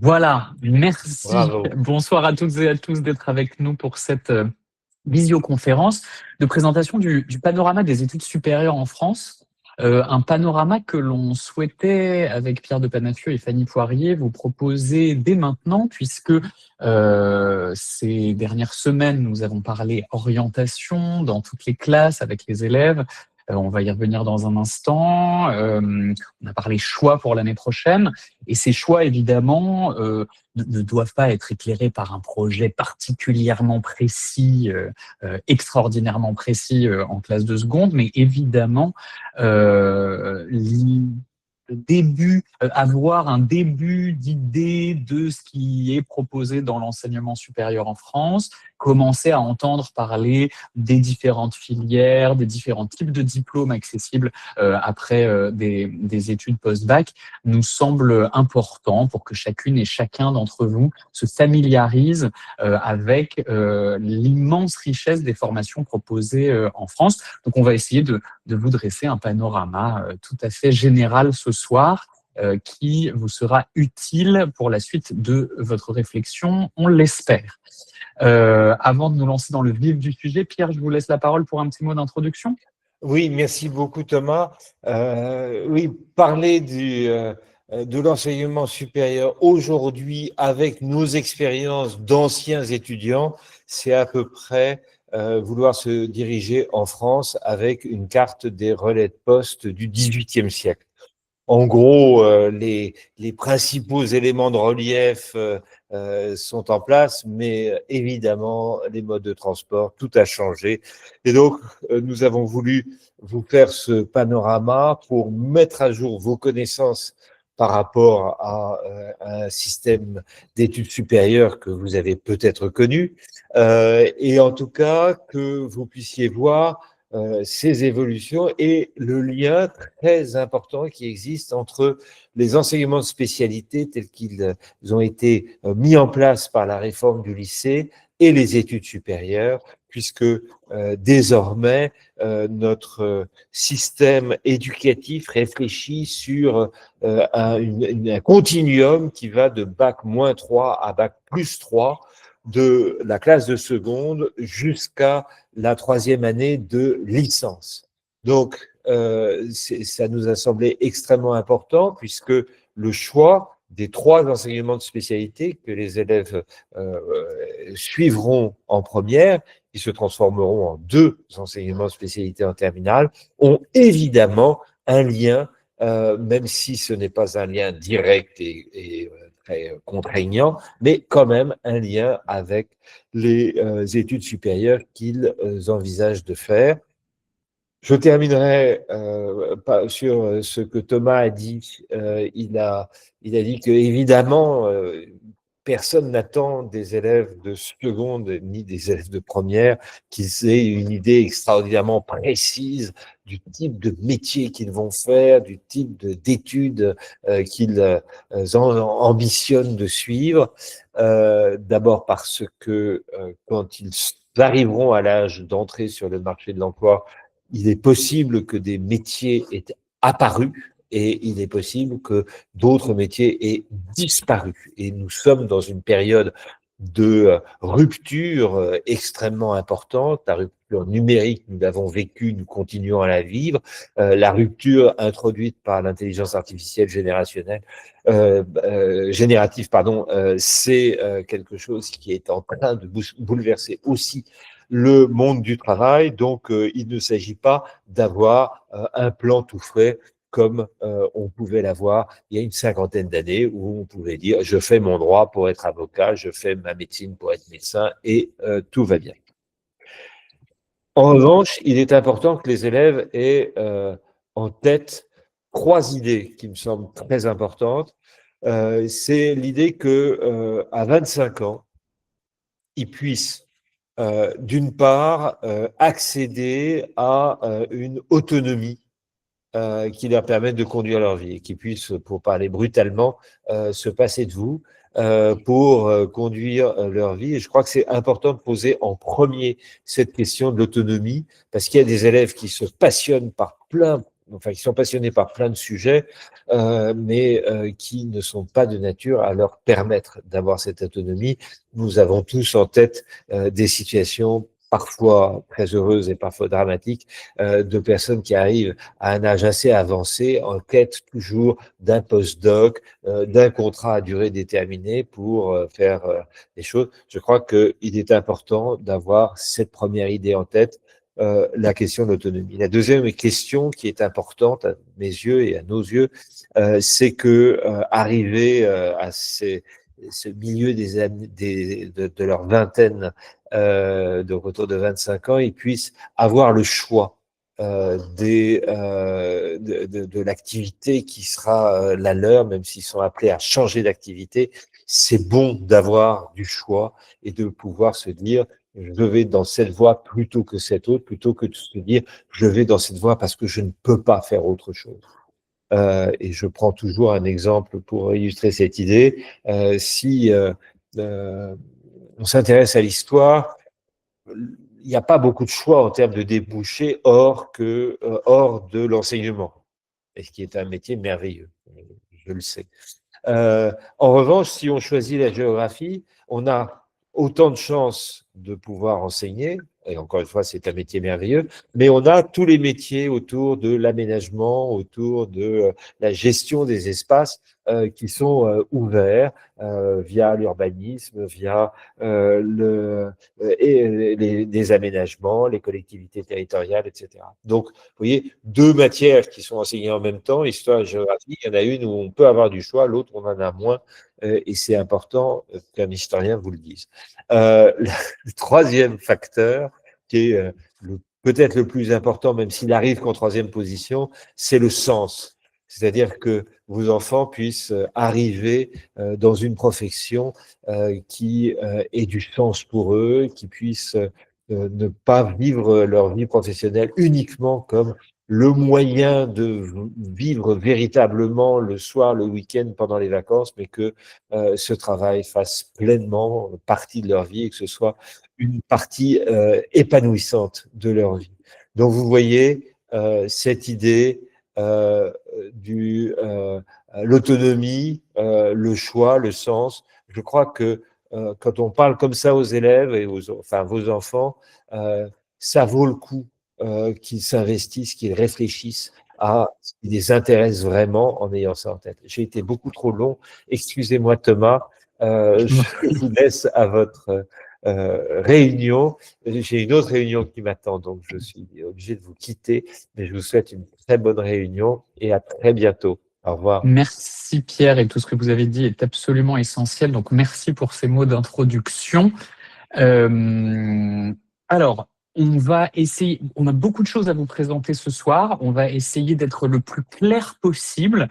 Voilà, merci. Bravo. Bonsoir à toutes et à tous d'être avec nous pour cette visioconférence de présentation du panorama des études supérieures en France. Un panorama que l'on souhaitait, avec Pierre de Panafieux et Fanny Poirier, vous proposer dès maintenant, puisque ces dernières semaines, nous avons parlé orientation dans toutes les classes avec les élèves. On va y revenir dans un instant. On a parlé choix pour l'année prochaine. Et ces choix, évidemment, ne doivent pas être éclairés par un projet particulièrement précis, extraordinairement précis en classe de seconde, mais évidemment, avoir un début d'idée de ce qui est proposé dans l'enseignement supérieur en France, commencer à entendre parler des différentes filières, des différents types de diplômes accessibles après des études post-bac, nous semble important pour que chacune et chacun d'entre vous se familiarise avec l'immense richesse des formations proposées en France. Donc, on va essayer de vous dresser un panorama tout à fait général ce soir qui vous sera utile pour la suite de votre réflexion, on l'espère. Avant de nous lancer dans le vif du sujet, Pierre, je vous laisse la parole pour un petit mot d'introduction. Oui, merci beaucoup Thomas. Oui, parler de l'enseignement supérieur aujourd'hui avec nos expériences d'anciens étudiants, c'est à peu près vouloir se diriger en France avec une carte des relais de poste du XVIIIe siècle. En gros, les principaux éléments de relief sont en place, mais évidemment, les modes de transport, tout a changé. Et donc, nous avons voulu vous faire ce panorama pour mettre à jour vos connaissances par rapport à un système d'études supérieures que vous avez peut-être connu, et en tout cas, que vous puissiez voir ces évolutions et le lien très important qui existe entre les enseignements de spécialité tels qu'ils ont été mis en place par la réforme du lycée et les études supérieures, puisque désormais notre système éducatif réfléchit sur un continuum qui va de bac-3 à bac+3, de la classe de seconde jusqu'à la troisième année de licence. Donc, ça nous a semblé extrêmement important puisque le choix des 3 enseignements de spécialité que les élèves suivront en première, qui se transformeront en 2 enseignements de spécialité en terminale, ont évidemment un lien, même si ce n'est pas un lien direct et très contraignant, mais quand même un lien avec les études supérieures qu'ils envisagent de faire. Je terminerai sur ce que Thomas a dit. Il a dit que évidemment, personne n'attend des élèves de seconde ni des élèves de première qu'ils aient une idée extraordinairement précise du type de métier qu'ils vont faire, du type d'études qu'ils ambitionnent de suivre. D'abord parce que quand ils arriveront à l'âge d'entrer sur le marché de l'emploi, il est possible que des métiers aient apparu et il est possible que d'autres métiers aient disparu. Et nous sommes dans une période de rupture extrêmement importante. La rupture numérique, nous l'avons vécue, nous continuons à la vivre. La rupture introduite par l'intelligence artificielle générative, c'est quelque chose qui est en train de bouleverser aussi le monde du travail. Donc, il ne s'agit pas d'avoir un plan tout frais comme on pouvait l'avoir il y a une cinquantaine d'années, où on pouvait dire « je fais mon droit pour être avocat, je fais ma médecine pour être médecin et tout va bien ». En revanche, il est important que les élèves aient en tête 3 idées qui me semblent très importantes. C'est l'idée que à 25 ans, ils puissent d'une part, accéder à une autonomie qui leur permette de conduire leur vie et qui puissent, pour parler brutalement, se passer de vous pour conduire leur vie. Et je crois que c'est important de poser en premier cette question de l'autonomie, parce qu'il y a des élèves qui se passionnent par plein enfin, qui sont passionnés par plein de sujets, mais qui ne sont pas de nature à leur permettre d'avoir cette autonomie. Nous avons tous en tête des situations parfois très heureuses et parfois dramatiques, de personnes qui arrivent à un âge assez avancé, en quête toujours d'un post-doc, d'un contrat à durée déterminée pour faire des choses. Je crois qu'il est important d'avoir cette première idée en tête, la question de l'autonomie. La deuxième question qui est importante à mes yeux et à nos yeux, c'est que arriver à ce milieu de leur vingtaine, donc autour de 25 ans, ils puissent avoir le choix de l'activité qui sera la leur, même s'ils sont appelés à changer d'activité. C'est bon d'avoir du choix et de pouvoir se dire je vais dans cette voie plutôt que cette autre, plutôt que de se dire je vais dans cette voie parce que je ne peux pas faire autre chose. Et je prends toujours un exemple pour illustrer cette idée. Si on s'intéresse à l'histoire, il n'y a pas beaucoup de choix en termes de débouchés hors de l'enseignement, et ce qui est un métier merveilleux, je le sais. En revanche, si on choisit la géographie, on a autant de chances de pouvoir enseigner, et encore une fois, c'est un métier merveilleux, mais on a tous les métiers autour de l'aménagement, autour de la gestion des espaces qui sont ouverts via l'urbanisme, via les aménagements, les collectivités territoriales, etc. Donc, vous voyez, deux matières qui sont enseignées en même temps, histoire et géographie, il y en a une où on peut avoir du choix, l'autre on en a moins, et c'est important qu'un historien vous le dise. Le troisième facteur, qui est peut-être le plus important, même s'il arrive qu'en troisième position, c'est le sens. C'est-à-dire que vos enfants puissent arriver dans une profession qui ait du sens pour eux, qui puissent ne pas vivre leur vie professionnelle uniquement comme le moyen de vivre véritablement le soir, le week-end, pendant les vacances, mais que ce travail fasse pleinement partie de leur vie et que ce soit une partie épanouissante de leur vie. Donc vous voyez cette idée du l'autonomie, le choix, le sens. Je crois que quand on parle comme ça aux élèves et enfin vos enfants, ça vaut le coup qu'ils s'investissent, qu'ils réfléchissent à ce qui les intéresse vraiment en ayant ça en tête. J'ai été beaucoup trop long. Excusez-moi Thomas, je vous laisse à votre réunion. J'ai une autre réunion qui m'attend, donc je suis obligé de vous quitter, mais je vous souhaite une très bonne réunion et à très bientôt. Au revoir. Merci Pierre, et tout ce que vous avez dit est absolument essentiel. Donc merci pour ces mots d'introduction. Alors, on va essayer, on a beaucoup de choses à vous présenter ce soir. On va essayer d'être le plus clair possible.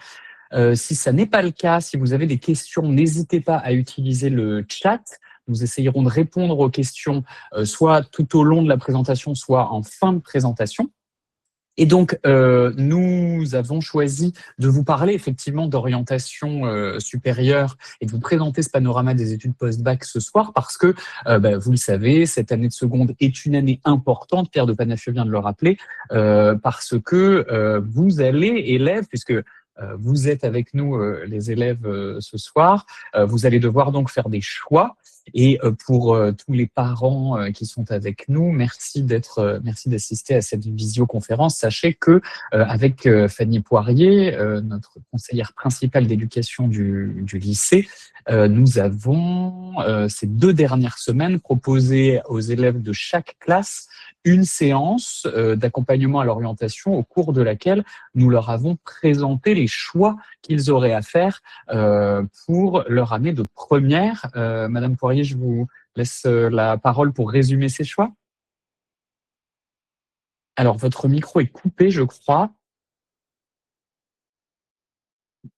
Si ça n'est pas le cas, si vous avez des questions, n'hésitez pas à utiliser le chat. Nous essayerons de répondre aux questions soit tout au long de la présentation, soit en fin de présentation. Et donc, nous avons choisi de vous parler effectivement d'orientation supérieure et de vous présenter ce panorama des études post-bac ce soir parce que, vous le savez, cette année de seconde est une année importante, Pierre de Panafieux vient de le rappeler, parce que vous allez, élèves, puisque vous êtes avec nous, les élèves, ce soir, vous allez devoir donc faire des choix. Et pour tous les parents qui sont avec nous, merci d'assister à cette visioconférence. Sachez que avec Fanny Poirier, notre conseillère principale d'éducation du lycée, nous avons ces 2 dernières semaines proposé aux élèves de chaque classe une séance d'accompagnement à l'orientation au cours de laquelle nous leur avons présenté les choix qu'ils auraient à faire pour leur année de première. Madame Poirier, je vous laisse la parole pour résumer ces choix. Alors, votre micro est coupé, je crois.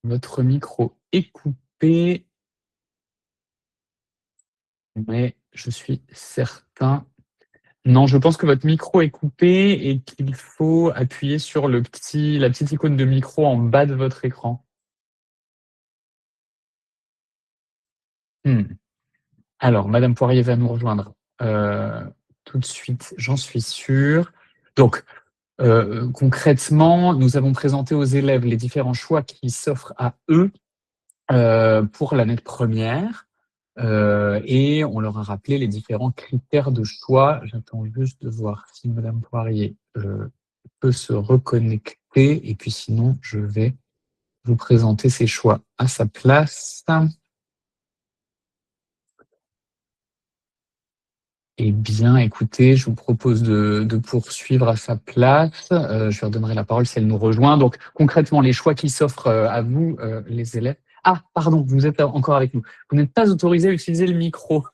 Votre micro est coupé, mais je suis certain. Non, je pense que votre micro est coupé et qu'il faut appuyer sur la petite icône de micro en bas de votre écran. Alors, Madame Poirier va nous rejoindre tout de suite, j'en suis sûr. Donc, Concrètement, nous avons présenté aux élèves les différents choix qui s'offrent à eux pour l'année de première. Et on leur a rappelé les différents critères de choix. J'attends juste de voir si Madame Poirier peut se reconnecter. Et puis sinon, je vais vous présenter ces choix à sa place. Eh bien, écoutez, je vous propose de poursuivre à sa place. Je lui redonnerai la parole si elle nous rejoint. Donc, concrètement, les choix qui s'offrent à vous, les élèves. Ah, pardon, vous êtes encore avec nous. Vous n'êtes pas autorisé à utiliser le micro.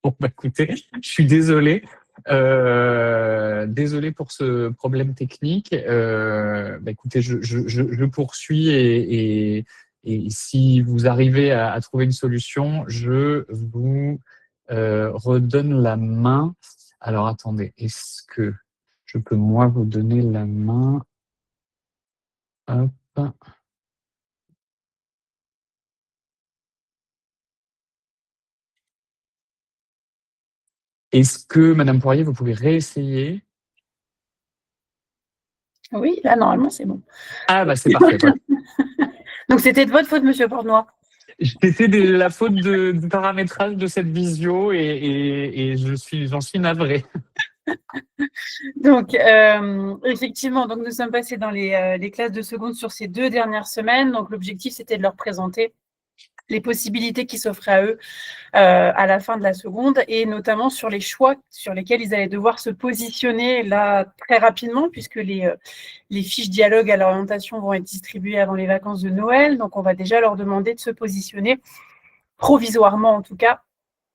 Bon, bah, écoutez, je suis désolé. Désolé pour ce problème technique. Bah, écoutez, je poursuis et si vous arrivez à trouver une solution, je vous redonne la main. Alors attendez, est-ce que je peux moi vous donner la main? Hop. Est-ce que Madame Poirier, vous pouvez réessayer? Oui, là normalement c'est bon. Ah bah c'est parfait. Voilà. Donc c'était de votre faute, Monsieur Portenoy. C'était la faute du paramétrage de cette visio et j'en suis navré. Donc, effectivement, donc nous sommes passés dans les classes de seconde sur ces 2 dernières semaines. Donc, l'objectif, c'était de leur présenter les possibilités qui s'offraient à eux à la fin de la seconde et notamment sur les choix sur lesquels ils allaient devoir se positionner là très rapidement puisque les fiches dialogue à l'orientation vont être distribuées avant les vacances de Noël. Donc, on va déjà leur demander de se positionner provisoirement en tout cas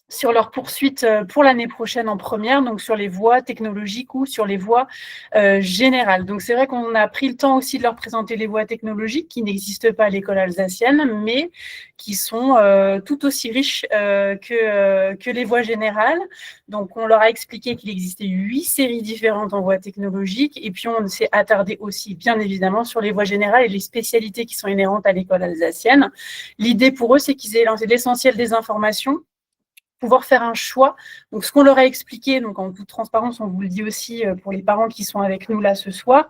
sur leur poursuite pour l'année prochaine en première, donc sur les voies technologiques ou sur les voies générales. Donc c'est vrai qu'on a pris le temps aussi de leur présenter les voies technologiques qui n'existent pas à l'école alsacienne, mais qui sont tout aussi riches que les voies générales. Donc on leur a expliqué qu'il existait 8 séries différentes en voies technologiques, et puis on s'est attardé aussi bien évidemment sur les voies générales et les spécialités qui sont inhérentes à l'école alsacienne. L'idée pour eux, c'est qu'ils aient l'essentiel des informations, pouvoir faire un choix. Donc, ce qu'on leur a expliqué, donc en toute transparence, on vous le dit aussi pour les parents qui sont avec nous là ce soir,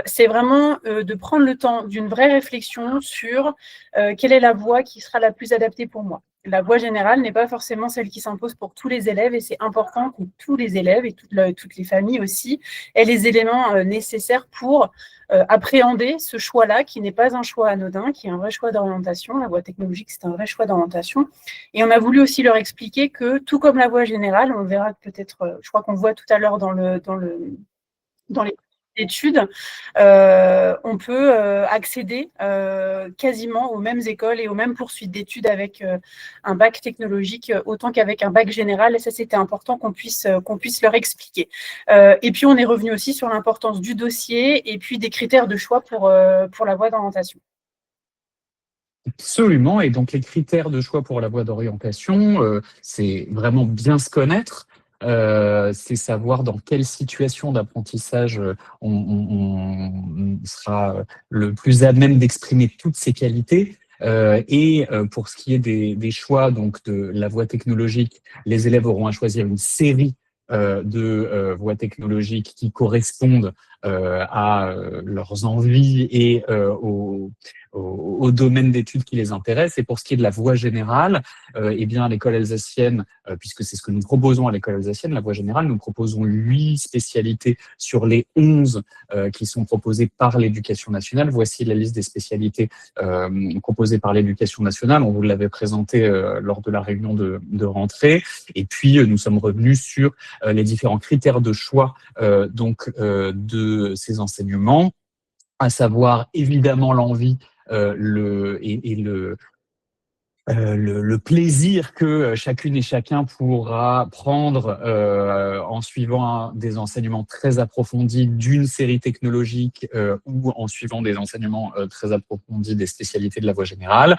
c'est vraiment de prendre le temps d'une vraie réflexion sur quelle est la voie qui sera la plus adaptée pour moi. La voie générale n'est pas forcément celle qui s'impose pour tous les élèves et c'est important que tous les élèves et toutes les familles aussi aient les éléments nécessaires pour appréhender ce choix-là qui n'est pas un choix anodin, qui est un vrai choix d'orientation. La voie technologique, c'est un vrai choix d'orientation. Et on a voulu aussi leur expliquer que, tout comme la voie générale, on verra peut-être, je crois qu'on voit tout à l'heure dans les études, on peut accéder quasiment aux mêmes écoles et aux mêmes poursuites d'études avec un bac technologique autant qu'avec un bac général. Et ça, c'était important qu'on puisse leur expliquer. Et puis, on est revenu aussi sur l'importance du dossier et puis des critères de choix pour la voie d'orientation. Absolument. Et donc, les critères de choix pour la voie d'orientation, c'est vraiment bien se connaître. C'est savoir dans quelle situation d'apprentissage on sera le plus à même d'exprimer toutes ses qualités. Et pour ce qui est des choix donc de la voie technologique, les élèves auront à choisir une série de voies technologiques qui correspondent à leurs envies et au domaine d'études qui les intéresse. Et pour ce qui est de la voie générale, eh bien, à l'école alsacienne, puisque c'est ce que nous proposons à l'école alsacienne, la voie générale, nous proposons 8 spécialités sur les 11 qui sont proposées par l'éducation nationale. Voici la liste des spécialités proposées par l'éducation nationale. On vous l'avait présenté lors de la réunion de rentrée. Et puis, nous sommes revenus sur les différents critères de choix de ces enseignements, à savoir évidemment l'envie le plaisir que chacune et chacun pourra prendre en suivant des enseignements très approfondis d'une série technologique ou en suivant des enseignements très approfondis des spécialités de la voie générale.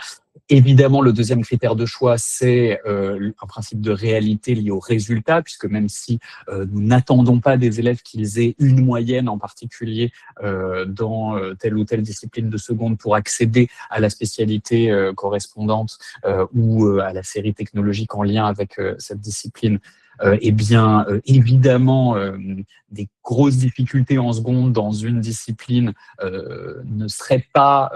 Évidemment, le deuxième critère de choix, c'est un principe de réalité lié aux résultats, puisque même si nous n'attendons pas des élèves qu'ils aient une moyenne en particulier dans telle ou telle discipline de seconde pour accéder à la spécialité correspondante ou à la série technologique en lien avec cette discipline, eh bien, évidemment, des grosses difficultés en seconde dans une discipline ne seraient pas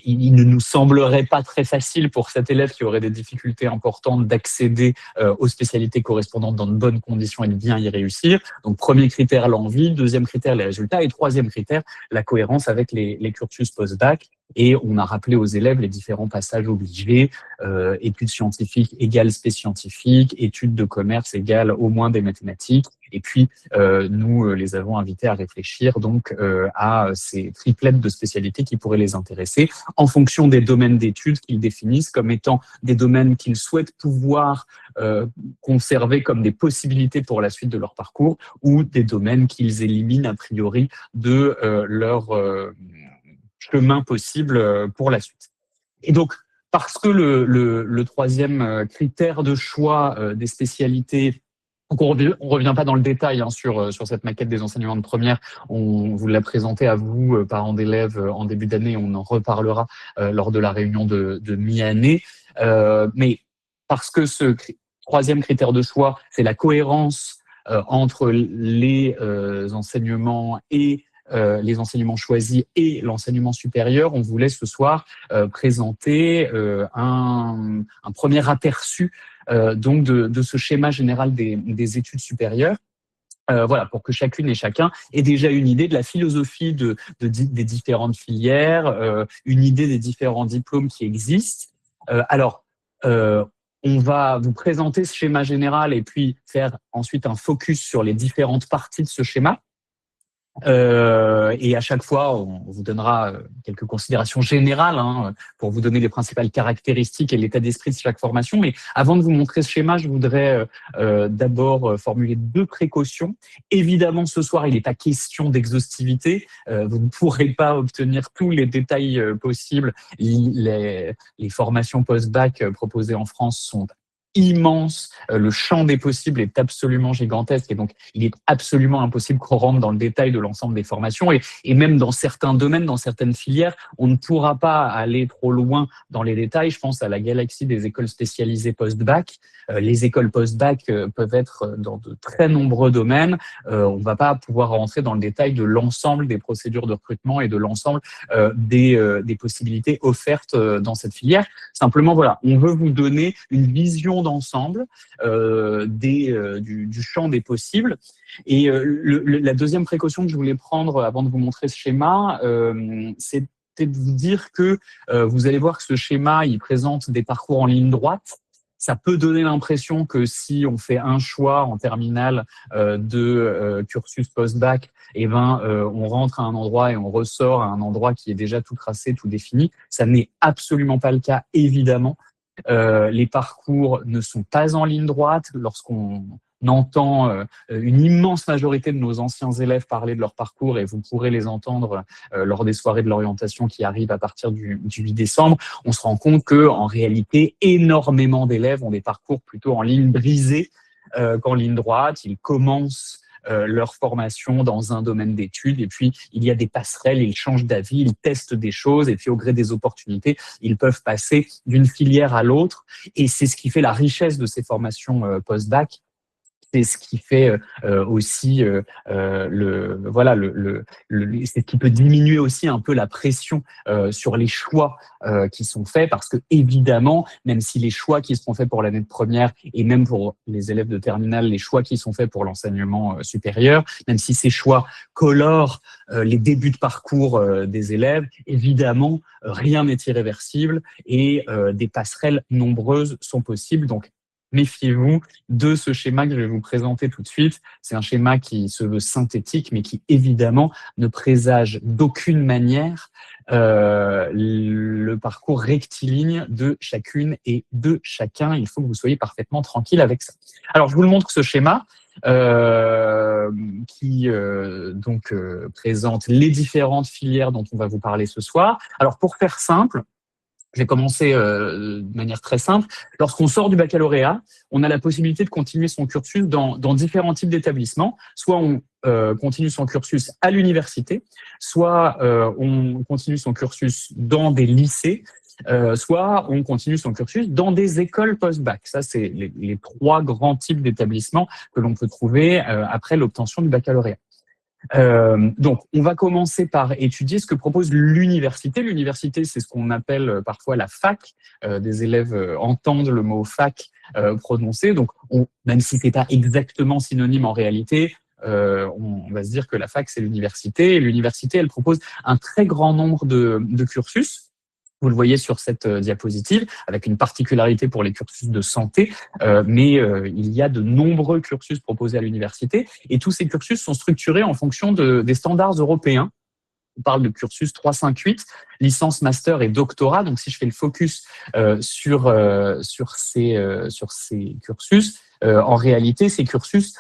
il ne nous semblerait pas très facile pour cet élève qui aurait des difficultés importantes d'accéder aux spécialités correspondantes dans de bonnes conditions et de bien y réussir. Donc, premier critère, l'envie. Deuxième critère, les résultats. Et troisième critère, la cohérence avec les cursus post-bac. Et on a rappelé aux élèves les différents passages obligés, études scientifiques égale spé scientifique, études de commerce égale au moins des mathématiques. Et puis, nous les avons invités à réfléchir donc à ces triplettes de spécialités qui pourraient les intéresser en fonction des domaines d'études qu'ils définissent comme étant des domaines qu'ils souhaitent pouvoir conserver comme des possibilités pour la suite de leur parcours ou des domaines qu'ils éliminent a priori de leur chemin possible pour la suite. Et donc, parce que le troisième critère de choix des spécialités, donc on revient pas dans le détail sur cette maquette des enseignements de première, on vous l'a présenté à vous, parents d'élèves, en début d'année, on en reparlera lors de la réunion de mi-année, mais parce que ce troisième critère de choix, c'est la cohérence entre les enseignements et les enseignements choisis et l'enseignement supérieur, on voulait ce soir présenter un premier aperçu donc de ce schéma général des études supérieures. Voilà, pour que chacune et chacun ait déjà une idée de la philosophie des différentes filières, une idée des différents diplômes qui existent. On va vous présenter ce schéma général et puis faire ensuite un focus sur les différentes parties de ce schéma. Et à chaque fois, on vous donnera quelques considérations générales pour vous donner les principales caractéristiques et l'état d'esprit de chaque formation. Mais avant de vous montrer ce schéma, je voudrais d'abord formuler 2 précautions. Évidemment, ce soir, il n'est pas question d'exhaustivité. Vous ne pourrez pas obtenir tous les détails possibles. Les formations post-bac proposées en France sont immense, le champ des possibles est absolument gigantesque et donc il est absolument impossible qu'on rentre dans le détail de l'ensemble des formations et même dans certains domaines, dans certaines filières, on ne pourra pas aller trop loin dans les détails. Je pense à la galaxie des écoles spécialisées post-bac. Les écoles post-bac peuvent être dans de très nombreux domaines. On ne va pas pouvoir rentrer dans le détail de l'ensemble des procédures de recrutement et de l'ensemble des possibilités offertes dans cette filière. Simplement, voilà, on veut vous donner une vision d'ensemble du champ des possibles. Et la deuxième précaution que je voulais prendre avant de vous montrer ce schéma, c'était de vous dire que vous allez voir que ce schéma, il présente des parcours en ligne droite. Ça peut donner l'impression que si on fait un choix en terminale de cursus post-bac, on rentre à un endroit et on ressort à un endroit qui est déjà tout tracé, tout défini. Ça n'est absolument pas le cas, évidemment. Les parcours ne sont pas en ligne droite. Lorsqu'on entend une immense majorité de nos anciens élèves parler de leur parcours, et vous pourrez les entendre lors des soirées de l'orientation qui arrivent à partir du 8 décembre, on se rend compte qu'en réalité, énormément d'élèves ont des parcours plutôt en ligne brisée qu'en ligne droite. Ils commencent leur formation dans un domaine d'études et puis il y a des passerelles, ils changent d'avis, ils testent des choses et puis au gré des opportunités, ils peuvent passer d'une filière à l'autre et c'est ce qui fait la richesse de ces formations post-bac. C'est ce qui fait aussi c'est ce qui peut diminuer aussi un peu la pression sur les choix qui sont faits parce que évidemment, même si les choix qui seront faits pour l'année de première et même pour les élèves de terminale, les choix qui sont faits pour l'enseignement supérieur, même si ces choix colorent les débuts de parcours des élèves, évidemment, rien n'est irréversible et des passerelles nombreuses sont possibles. Donc, méfiez-vous de ce schéma que je vais vous présenter tout de suite. C'est un schéma qui se veut synthétique, mais qui, évidemment, ne présage d'aucune manière le parcours rectiligne de chacune et de chacun. Il faut que vous soyez parfaitement tranquille avec ça. Alors, je vous le montre, ce schéma. présente les différentes filières dont on va vous parler ce soir. Alors, pour faire simple, je vais commencer de manière très simple. Lorsqu'on sort du baccalauréat, on a la possibilité de continuer son cursus dans différents types d'établissements. Soit on continue son cursus à l'université, soit on continue son cursus dans des lycées, soit on continue son cursus dans des écoles post-bac. Ça, c'est les trois grands types d'établissements que l'on peut trouver après l'obtention du baccalauréat. Donc, on va commencer par étudier ce que propose l'université. L'université, c'est ce qu'on appelle parfois la fac. Des élèves entendent le mot fac prononcé. Donc, même si c'est pas exactement synonyme en réalité, on va se dire que la fac, c'est l'université. Et l'université, elle propose un très grand nombre de cursus. Vous le voyez sur cette diapositive, avec une particularité pour les cursus de santé, mais il y a de nombreux cursus proposés à l'université, et tous ces cursus sont structurés en fonction des standards européens. On parle de cursus 3-5-8, licence, master et doctorat. Donc, si je fais le focus sur ces cursus, en réalité, ces cursus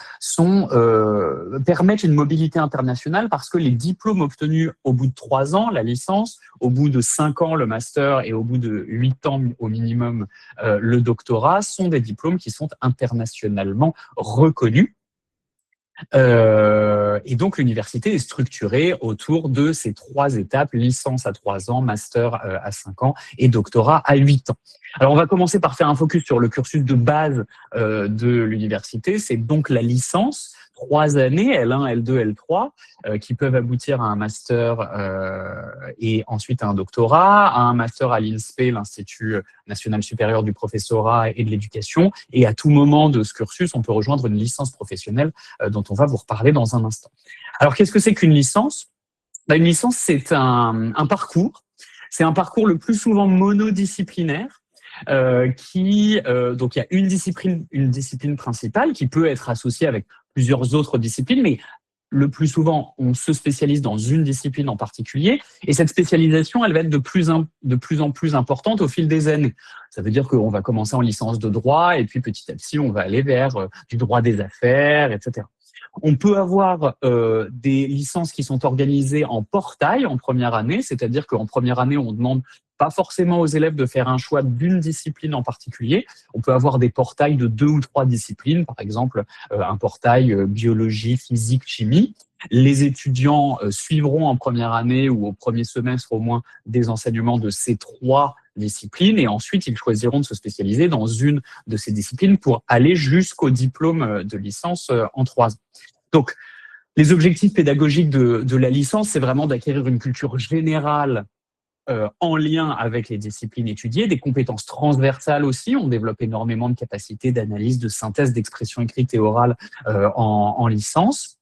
permettent une mobilité internationale parce que les diplômes obtenus au bout de 3 ans, la licence, au bout de 5 ans, le master, et au bout de 8 ans au minimum, le doctorat, sont des diplômes qui sont internationalement reconnus. Et donc, l'université est structurée autour de ces 3 étapes, licence à 3 ans, master à 5 ans et doctorat à 8 ans. Alors, on va commencer par faire un focus sur le cursus de base de l'université. C'est donc la licence, 3 années, L1, L2, L3, qui peuvent aboutir à un master et ensuite à un doctorat, à un master à l'INSPE, l'Institut national supérieur du professorat et de l'éducation. Et à tout moment de ce cursus, on peut rejoindre une licence professionnelle dont on va vous reparler dans un instant. Alors, qu'est-ce que c'est qu'une licence ? Une licence, c'est un parcours. C'est un parcours le plus souvent monodisciplinaire. Donc il y a une discipline principale qui peut être associée avec plusieurs autres disciplines, mais le plus souvent, on se spécialise dans une discipline en particulier, et cette spécialisation, elle va être de plus en plus importante au fil des années. Ça veut dire qu'on va commencer en licence de droit, et puis petit à petit, on va aller vers du droit des affaires, etc. On peut avoir des licences qui sont organisées en portail en première année, c'est-à-dire qu'en première année, on demande pas forcément aux élèves de faire un choix d'une discipline en particulier. On peut avoir des portails de 2 ou 3 disciplines, par exemple un portail biologie, physique, chimie. Les étudiants suivront en première année ou au premier semestre au moins des enseignements de ces 3 disciplines, et ensuite ils choisiront de se spécialiser dans une de ces disciplines pour aller jusqu'au diplôme de licence en 3 ans. Donc, les objectifs pédagogiques de la licence, c'est vraiment d'acquérir une culture générale en lien avec les disciplines étudiées, des compétences transversales aussi. On développe énormément de capacités d'analyse, de synthèse, d'expression écrite et orale en licence.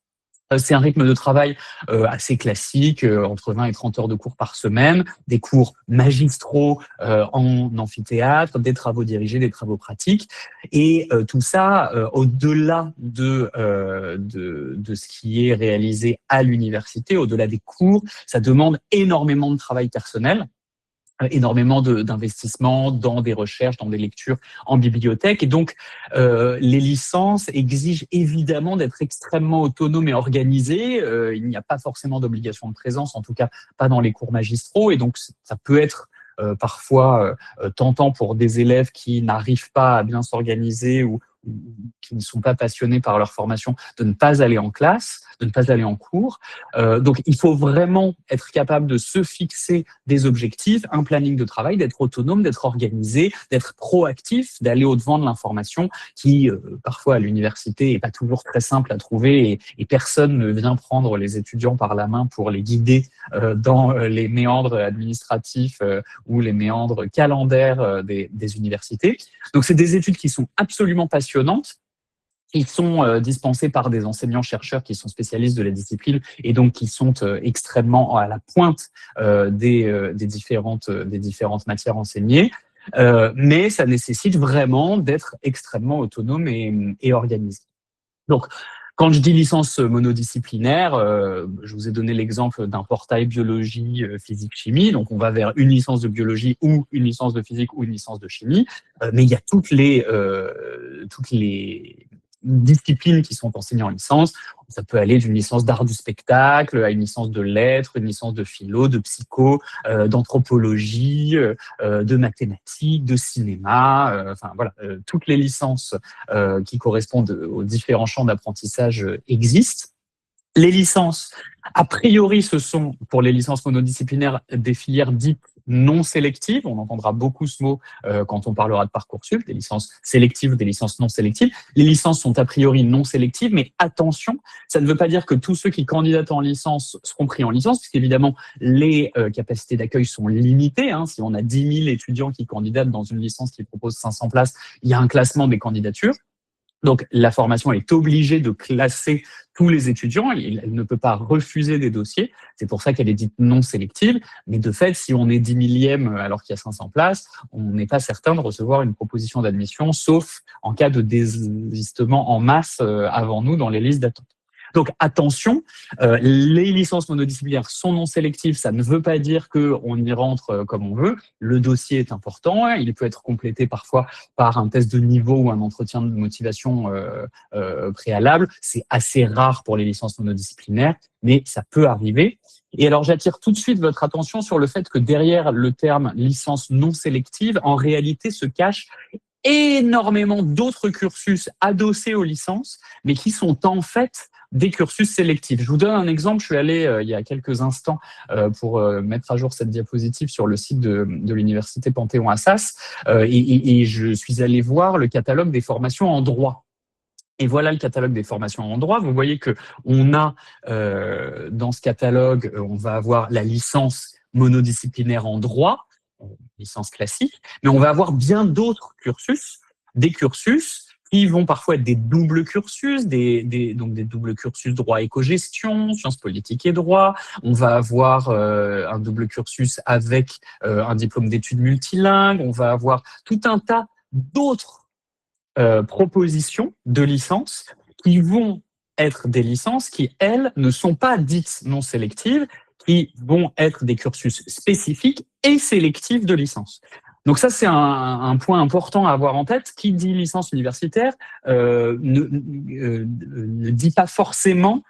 C'est un rythme de travail assez classique, entre 20 et 30 heures de cours par semaine, des cours magistraux en amphithéâtre, des travaux dirigés, des travaux pratiques, et tout ça au-delà de ce qui est réalisé à l'université, au-delà des cours, ça demande énormément de travail personnel, énormément d'investissement dans des recherches, dans des lectures en bibliothèque. Et donc, les licences exigent évidemment d'être extrêmement autonomes et organisées. Il n'y a pas forcément d'obligation de présence, en tout cas pas dans les cours magistraux. Et donc, ça peut être parfois tentant pour des élèves qui n'arrivent pas à bien s'organiser ou qui ne sont pas passionnés par leur formation, de ne pas aller en classe, de ne pas aller en cours. Donc, il faut vraiment être capable de se fixer des objectifs, un planning de travail, d'être autonome, d'être organisé, d'être proactif, d'aller au-devant de l'information qui, parfois, à l'université, n'est pas toujours très simple à trouver, et personne ne vient prendre les étudiants par la main pour les guider dans les méandres administratifs ou les méandres calendaires des universités. Donc, c'est des études qui sont absolument passionnantes, qui sont dispensées par des enseignants-chercheurs qui sont spécialistes de la discipline et donc qui sont extrêmement à la pointe des différentes matières enseignées. Mais ça nécessite vraiment d'être extrêmement autonome et organisé. Donc, quand je dis licence monodisciplinaire, je vous ai donné l'exemple d'un portail biologie, physique, chimie. Donc, on va vers une licence de biologie ou une licence de physique ou une licence de chimie. Mais il y a toutes les disciplines qui sont enseignées en licence. Ça peut aller d'une licence d'art du spectacle à une licence de lettres, une licence de philo, de psycho, d'anthropologie, de mathématiques, de cinéma, enfin voilà, toutes les licences qui correspondent aux différents champs d'apprentissage existent. Les licences, a priori, ce sont, pour les licences monodisciplinaires, des filières dites non sélectives. On entendra beaucoup ce mot quand on parlera de Parcoursup, des licences sélectives ou des licences non sélectives. Les licences sont a priori non sélectives, mais attention, ça ne veut pas dire que tous ceux qui candidatent en licence seront pris en licence, puisqu'évidemment, les capacités d'accueil sont limitées. Si on a 10 000 étudiants qui candidatent dans une licence qui propose 500 places, il y a un classement des candidatures. Donc, la formation est obligée de classer tous les étudiants. Elle ne peut pas refuser des dossiers. C'est pour ça qu'elle est dite non sélective. Mais de fait, si on est 10 millième alors qu'il y a 500 places, on n'est pas certain de recevoir une proposition d'admission, sauf en cas de désistement en masse avant nous dans les listes d'attente. Donc attention, les licences monodisciplinaires sont non sélectives, ça ne veut pas dire qu'on y rentre comme on veut. Le dossier est important, il peut être complété parfois par un test de niveau ou un entretien de motivation préalable. C'est assez rare pour les licences monodisciplinaires, mais ça peut arriver. Et alors j'attire tout de suite votre attention sur le fait que derrière le terme licence non sélective, en réalité se cache énormément d'autres cursus adossés aux licences, mais qui sont en fait des cursus sélectifs. Je vous donne un exemple. Je suis allé il y a quelques instants pour mettre à jour cette diapositive sur le site de l'université Panthéon-Assas et je suis allé voir le catalogue des formations en droit. Et voilà le catalogue des formations en droit. Vous voyez que on a dans ce catalogue, on va avoir la licence monodisciplinaire en droit, licence classique, mais on va avoir bien d'autres cursus, des cursus qui vont parfois être des doubles cursus, donc des doubles cursus droit éco-gestion, sciences politiques et droit. On va avoir un double cursus avec un diplôme d'études multilingues. On va avoir tout un tas d'autres propositions de licences qui vont être des licences qui, elles, ne sont pas dites non sélectives, qui vont être des cursus spécifiques et sélectifs de licence. Donc ça, c'est un point important à avoir en tête. Qui dit licence universitaire ne dit pas forcément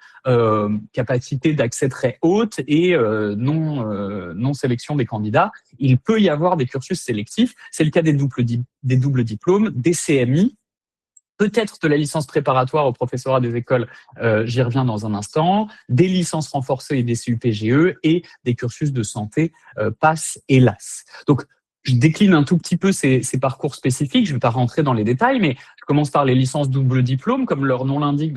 capacité d'accès très haute et non sélection des candidats. Il peut y avoir des cursus sélectifs. C'est le cas des doubles diplômes, des CMI, peut-être de la licence préparatoire au professorat des écoles, j'y reviens dans un instant, des licences renforcées et des CUPGE et des cursus de santé PASS et LAS. Donc, je décline un tout petit peu ces parcours spécifiques, je ne vais pas rentrer dans les détails, mais je commence par les licences double diplôme. Comme leur nom l'indique,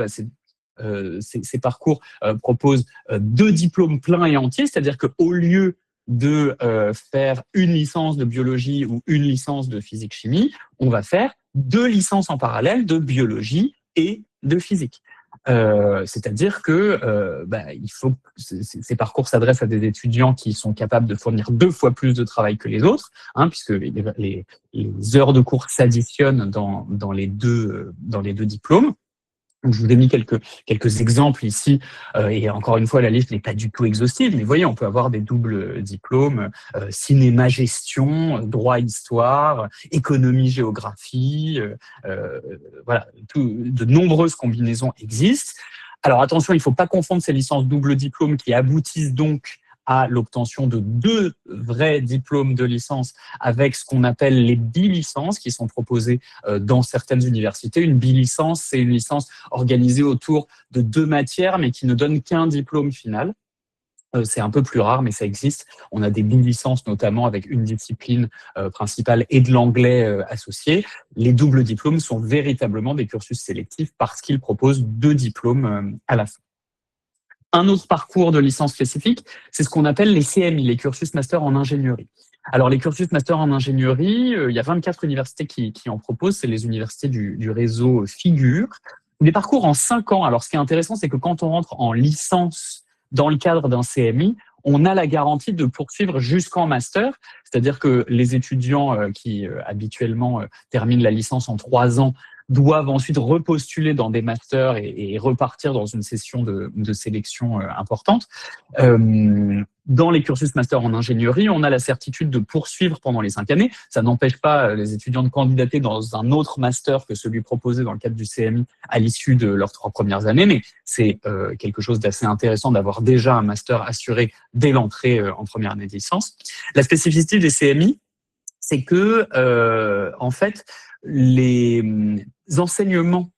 ces parcours proposent 2 diplômes pleins et entiers, c'est-à-dire qu'au lieu de faire une licence de biologie ou une licence de physique-chimie, on va faire 2 licences en parallèle de biologie et de physique. C'est-à-dire que ces parcours s'adressent à des étudiants qui sont capables de fournir 2 fois plus de travail que les autres, puisque les heures de cours s'additionnent dans les deux diplômes. Donc, je vous ai mis quelques exemples ici, et encore une fois, la liste n'est pas du tout exhaustive, mais vous voyez, on peut avoir des doubles diplômes, cinéma, gestion, droit, histoire, économie, géographie, voilà, de nombreuses combinaisons existent. Alors attention, il ne faut pas confondre ces licences double diplôme qui aboutissent donc à l'obtention de 2 vrais diplômes de licence avec ce qu'on appelle les bilicences qui sont proposées dans certaines universités. Une bilicence, c'est une licence organisée autour de 2 matières mais qui ne donne qu'un diplôme final. C'est un peu plus rare, mais ça existe. On a des bilicences notamment avec une discipline principale et de l'anglais associé. Les doubles diplômes sont véritablement des cursus sélectifs parce qu'ils proposent 2 diplômes à la fin. Un autre parcours de licence spécifique, c'est ce qu'on appelle les CMI, les cursus master en ingénierie. Alors, les cursus master en ingénierie, il y a 24 universités qui en proposent, c'est les universités du réseau Figure. Des parcours en 5 ans. Alors, ce qui est intéressant, c'est que quand on rentre en licence dans le cadre d'un CMI, on a la garantie de poursuivre jusqu'en master, c'est-à-dire que les étudiants qui habituellement terminent la licence en 3 ans doivent ensuite repostuler dans des masters et repartir dans une session de sélection importante. Dans les cursus master en ingénierie, on a la certitude de poursuivre pendant les 5 années. Ça n'empêche pas les étudiants de candidater dans un autre master que celui proposé dans le cadre du CMI à l'issue de leurs 3 premières années, mais c'est quelque chose d'assez intéressant d'avoir déjà un master assuré dès l'entrée en première année de licence. La spécificité des CMI, c'est que, en fait, les enseignements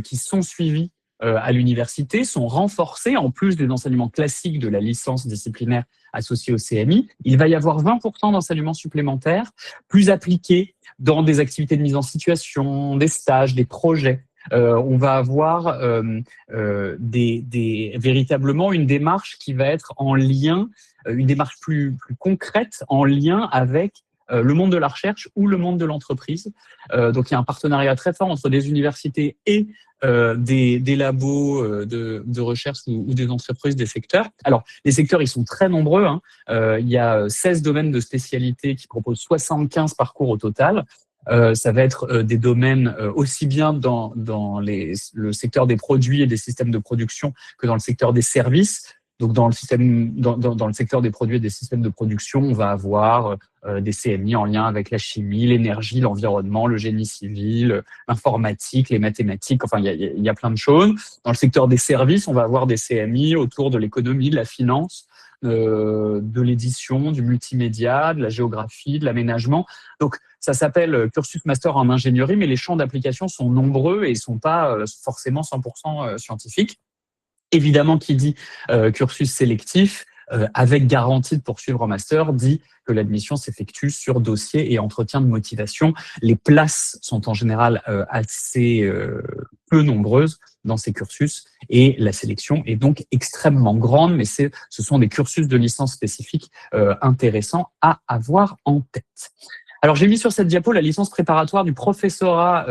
qui sont suivis à l'université sont renforcés, en plus des enseignements classiques de la licence disciplinaire associée au CMI. Il va y avoir 20% d'enseignements supplémentaires, plus appliqués dans des activités de mise en situation, des stages, des projets. On va avoir véritablement une démarche qui va être en lien, une démarche plus concrète en lien avec le monde de la recherche ou le monde de l'entreprise. Donc, il y a un partenariat très fort entre des universités et des labos de recherche ou des entreprises des secteurs. Alors, les secteurs, ils sont très nombreux. Il y a 16 domaines de spécialité qui proposent 75 parcours au total. Ça va être des domaines aussi bien dans le secteur des produits et des systèmes de production que dans le secteur des services. Donc, dans le secteur des produits et des systèmes de production, on va avoir des CMI en lien avec la chimie, l'énergie, l'environnement, le génie civil, l'informatique, les mathématiques. Enfin, il y a plein de choses. Dans le secteur des services, on va avoir des CMI autour de l'économie, de la finance, de l'édition, du multimédia, de la géographie, de l'aménagement. Donc, ça s'appelle cursus master en ingénierie, mais les champs d'application sont nombreux et ne sont pas forcément 100% scientifiques. Évidemment, qui dit cursus sélectif, avec garantie de poursuivre en master, dit que l'admission s'effectue sur dossier et entretien de motivation. Les places sont en général assez peu nombreuses dans ces cursus et la sélection est donc extrêmement grande, mais ce sont des cursus de licence spécifiques intéressants à avoir en tête. Alors, j'ai mis sur cette diapo la licence préparatoire du professorat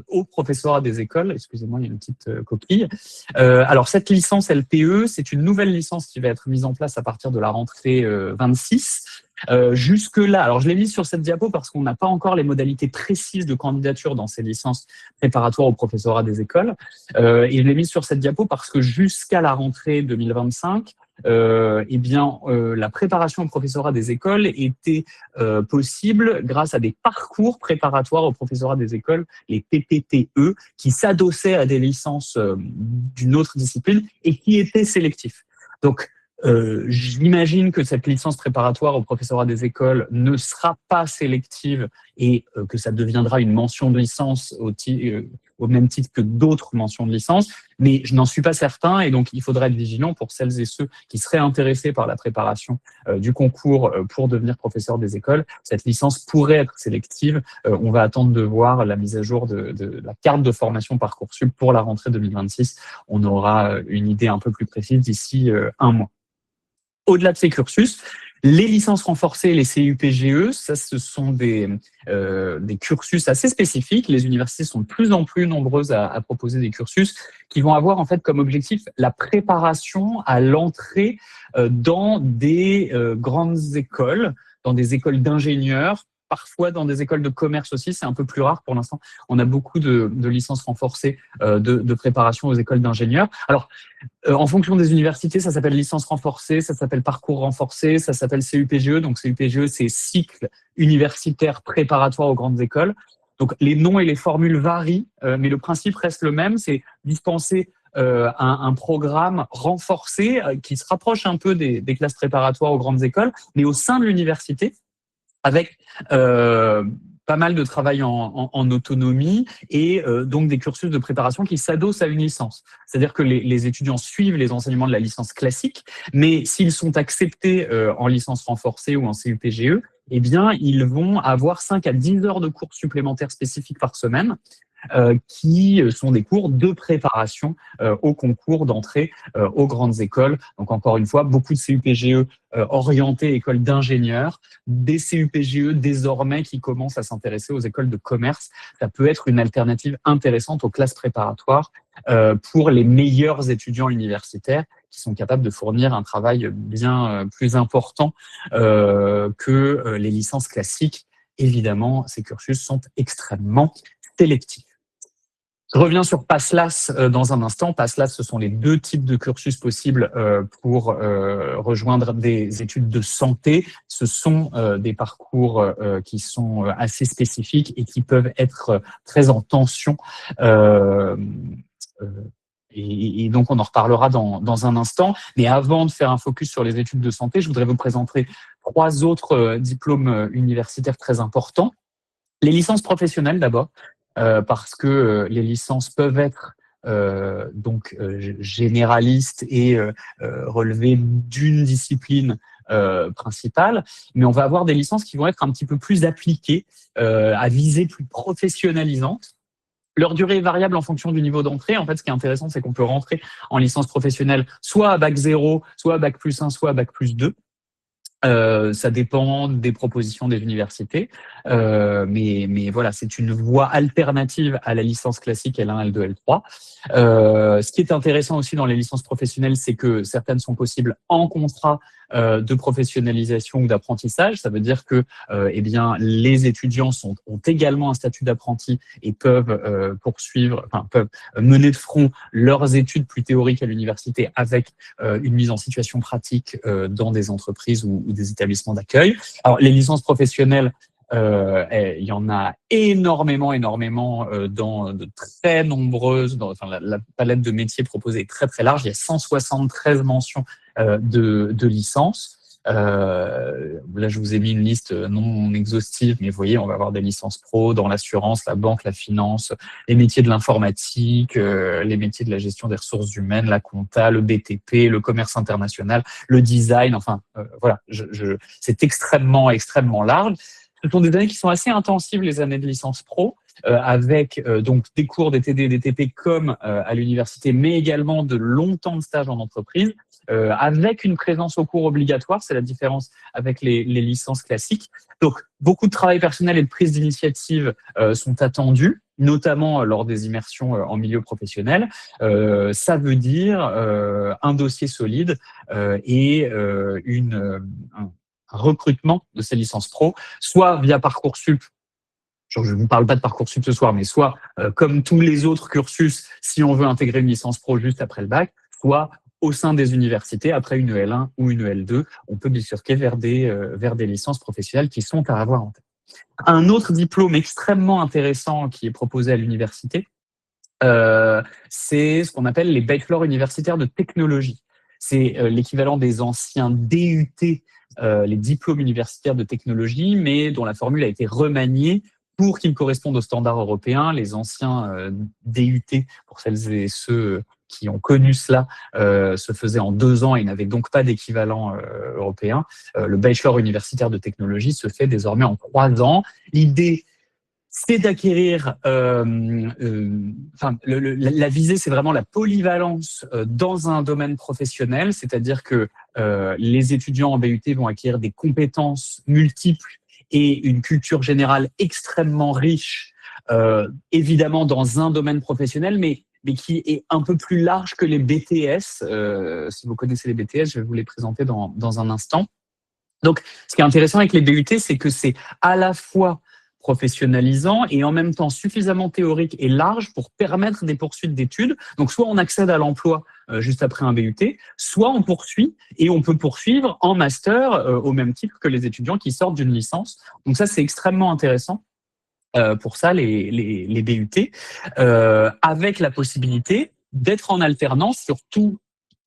au professorat des écoles. Excusez-moi, il y a une petite coquille. Alors, cette licence LPE, c'est une nouvelle licence qui va être mise en place à partir de la rentrée 26. Jusque-là, alors je l'ai mis sur cette diapo parce qu'on n'a pas encore les modalités précises de candidature dans ces licences préparatoires au professorat des écoles. Et je l'ai mis sur cette diapo parce que jusqu'à la rentrée 2025, la préparation au professorat des écoles était possible grâce à des parcours préparatoires au professorat des écoles, les PPTE, qui s'adossaient à des licences d'une autre discipline et qui étaient sélectifs. Donc, j'imagine que cette licence préparatoire au professorat des écoles ne sera pas sélective et que ça deviendra une mention de licence au même titre que d'autres mentions de licence, mais je n'en suis pas certain et donc il faudra être vigilant pour celles et ceux qui seraient intéressés par la préparation du concours pour devenir professeur des écoles. Cette licence pourrait être sélective. On va attendre de voir la mise à jour de la carte de formation Parcoursup pour la rentrée 2026. On aura une idée un peu plus précise d'ici un mois. Au-delà de ces cursus, les licences renforcées, les CUPGE, ça, ce sont des cursus assez spécifiques. Les universités sont de plus en plus nombreuses à proposer des cursus qui vont avoir en fait comme objectif la préparation à l'entrée dans des grandes écoles, dans des écoles d'ingénieurs, parfois dans des écoles de commerce aussi, c'est un peu plus rare pour l'instant. On a beaucoup de licences renforcées de préparation aux écoles d'ingénieurs. Alors, en fonction des universités, ça s'appelle licence renforcée, ça s'appelle parcours renforcé, ça s'appelle CUPGE. Donc, CUPGE, c'est cycle universitaire préparatoire aux grandes écoles. Donc, les noms et les formules varient, mais le principe reste le même, c'est dispenser un programme renforcé qui se rapproche un peu des classes préparatoires aux grandes écoles, mais au sein de l'université, avec pas mal de travail en autonomie et donc des cursus de préparation qui s'adossent à une licence. C'est-à-dire que les étudiants suivent les enseignements de la licence classique, mais s'ils sont acceptés en licence renforcée ou en CUPGE, eh bien, ils vont avoir 5 à 10 heures de cours supplémentaires spécifiques par semaine, qui sont des cours de préparation au concours d'entrée aux grandes écoles. Donc, encore une fois, beaucoup de CUPGE orientés écoles d'ingénieurs, des CUPGE désormais qui commencent à s'intéresser aux écoles de commerce. Ça peut être une alternative intéressante aux classes préparatoires pour les meilleurs étudiants universitaires qui sont capables de fournir un travail bien plus important que les licences classiques. Évidemment, ces cursus sont extrêmement sélectifs. Je reviens sur PASSLAS dans un instant. PASSLAS, ce sont les 2 types de cursus possibles pour rejoindre des études de santé. Ce sont des parcours qui sont assez spécifiques et qui peuvent être très en tension. Et donc, on en reparlera dans un instant. Mais avant de faire un focus sur les études de santé, je voudrais vous présenter 3 autres diplômes universitaires très importants. Les licences professionnelles d'abord, parce que les licences peuvent être généralistes et relever d'une discipline principale, mais on va avoir des licences qui vont être un petit peu plus appliquées, à visée plus professionnalisante. Leur durée est variable en fonction du niveau d'entrée. En fait, ce qui est intéressant, c'est qu'on peut rentrer en licence professionnelle soit à bac 0, soit à bac plus 1, soit à bac plus 2. Ça dépend des propositions des universités, mais voilà, c'est une voie alternative à la licence classique L1, L2, L3. Ce qui est intéressant aussi dans les licences professionnelles, c'est que certaines sont possibles en contrat de professionnalisation ou d'apprentissage. Ça veut dire que les étudiants ont également un statut d'apprenti et peuvent peuvent mener de front leurs études plus théoriques à l'université avec une mise en situation pratique dans des entreprises ou des établissements d'accueil. Alors, les licences professionnelles, il y en a énormément dans de très nombreuses, la palette de métiers proposée est très très large. Il y a 173 mentions de licences. Là, je vous ai mis une liste non exhaustive, mais vous voyez, on va avoir des licences pro dans l'assurance, la banque, la finance, les métiers de l'informatique, les métiers de la gestion des ressources humaines, la compta, le BTP, le commerce international, le design. Enfin, voilà, c'est extrêmement large. Ce sont des années qui sont assez intensives, les années de licence pro, avec donc des cours, des TD, des TP comme à l'université, mais également de longs temps de stage en entreprise, avec une présence au cours obligatoire. C'est la différence avec les licences classiques. Donc, beaucoup de travail personnel et de prise d'initiative sont attendus, notamment lors des immersions en milieu professionnel. Ça veut dire un dossier solide et un recrutement de ces licences pro, soit via Parcoursup. Je ne vous parle pas de Parcoursup ce soir, mais soit comme tous les autres cursus, si on veut intégrer une licence pro juste après le bac, soit au sein des universités, après une L1 ou une L2, on peut bifurquer vers des licences professionnelles qui sont à avoir en tête. Un autre diplôme extrêmement intéressant qui est proposé à l'université, c'est ce qu'on appelle les bachelors universitaires de technologie. C'est l'équivalent des anciens DUT, les diplômes universitaires de technologie, mais dont la formule a été remaniée pour qu'ils correspondent aux standards européens. Les anciens DUT, pour celles et ceux qui ont connu cela, se faisaient en 2 ans et n'avaient donc pas d'équivalent européen. Le bachelor universitaire de technologie se fait désormais en 3 ans. L'idée, c'est d'acquérir, la visée, c'est vraiment la polyvalence dans un domaine professionnel, c'est-à-dire que les étudiants en BUT vont acquérir des compétences multiples et une culture générale extrêmement riche, évidemment dans un domaine professionnel, mais qui est un peu plus large que les BTS. Si vous connaissez les BTS, je vais vous les présenter dans un instant. Donc, ce qui est intéressant avec les BUT, c'est que c'est à la fois professionnalisant et en même temps suffisamment théorique et large pour permettre des poursuites d'études. Donc, soit on accède à l'emploi juste après un BUT, soit on poursuit et on peut poursuivre en master au même titre que les étudiants qui sortent d'une licence. Donc ça, c'est extrêmement intéressant pour ça, les BUT, avec la possibilité d'être en alternance sur tout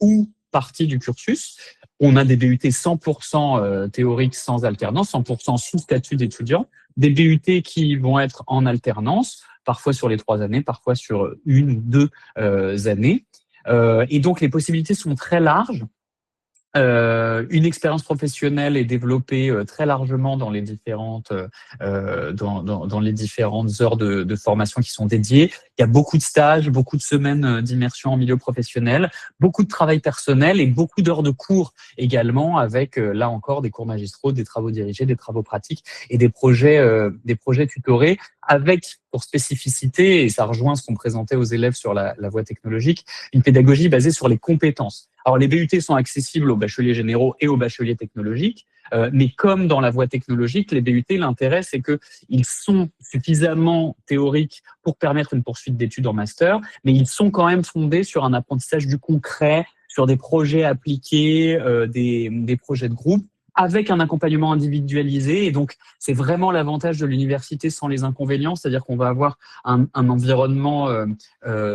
ou partie du cursus. On a des BUT 100% théoriques sans alternance, 100% sous statut d'étudiant, des BUT qui vont être en alternance, parfois sur les 3 années, parfois sur 1 ou 2 années. Et donc, les possibilités sont très larges. Une expérience professionnelle est développée très largement dans les différentes dans les différentes heures de formation qui sont dédiées. Il y a beaucoup de stages, beaucoup de semaines d'immersion en milieu professionnel, beaucoup de travail personnel et beaucoup d'heures de cours également, avec là encore des cours magistraux, des travaux dirigés, des travaux pratiques et des projets tutorés, avec pour spécificité, et ça rejoint ce qu'on présentait aux élèves sur la voie technologique, une pédagogie basée sur les compétences. Alors les BUT sont accessibles aux bacheliers généraux et aux bacheliers technologiques, mais comme dans la voie technologique, les BUT, l'intérêt c'est qu'ils sont suffisamment théoriques pour permettre une poursuite d'études en master, mais ils sont quand même fondés sur un apprentissage du concret, sur des projets appliqués, des projets de groupe, avec un accompagnement individualisé. Et donc, c'est vraiment l'avantage de l'université sans les inconvénients, c'est-à-dire qu'on va avoir un environnement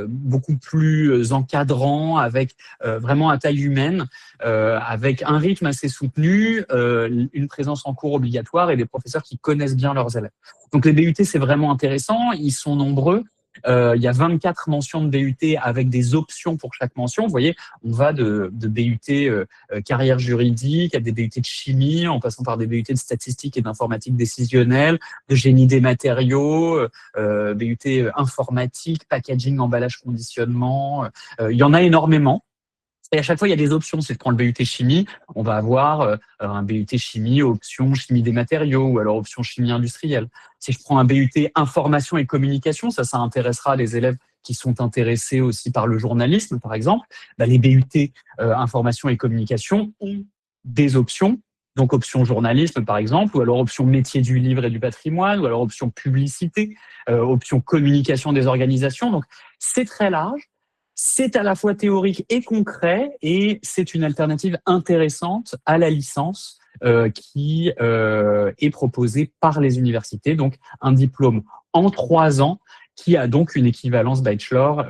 beaucoup plus encadrant, avec vraiment à taille humaine, avec un rythme assez soutenu, une présence en cours obligatoire et des professeurs qui connaissent bien leurs élèves. Donc, les BUT, c'est vraiment intéressant. Ils sont nombreux. Il y a 24 mentions de BUT avec des options pour chaque mention. Vous voyez, on va de BUT carrière juridique à des BUT de chimie, en passant par des BUT de statistique et d'informatique décisionnelle, de génie des matériaux, BUT informatique, packaging, emballage, conditionnement. Il y en a énormément. Et à chaque fois, il y a des options. Si je prends le BUT chimie, on va avoir un BUT chimie, option chimie des matériaux, ou alors option chimie industrielle. Si je prends un BUT information et communication, ça intéressera les élèves qui sont intéressés aussi par le journalisme, par exemple. Les BUT information et communication ont des options. Donc, option journalisme, par exemple, ou alors option métier du livre et du patrimoine, ou alors option publicité, option communication des organisations. Donc, c'est très large. C'est à la fois théorique et concret, et c'est une alternative intéressante à la licence qui est proposée par les universités. Donc, un diplôme en 3 ans qui a donc une équivalence bachelor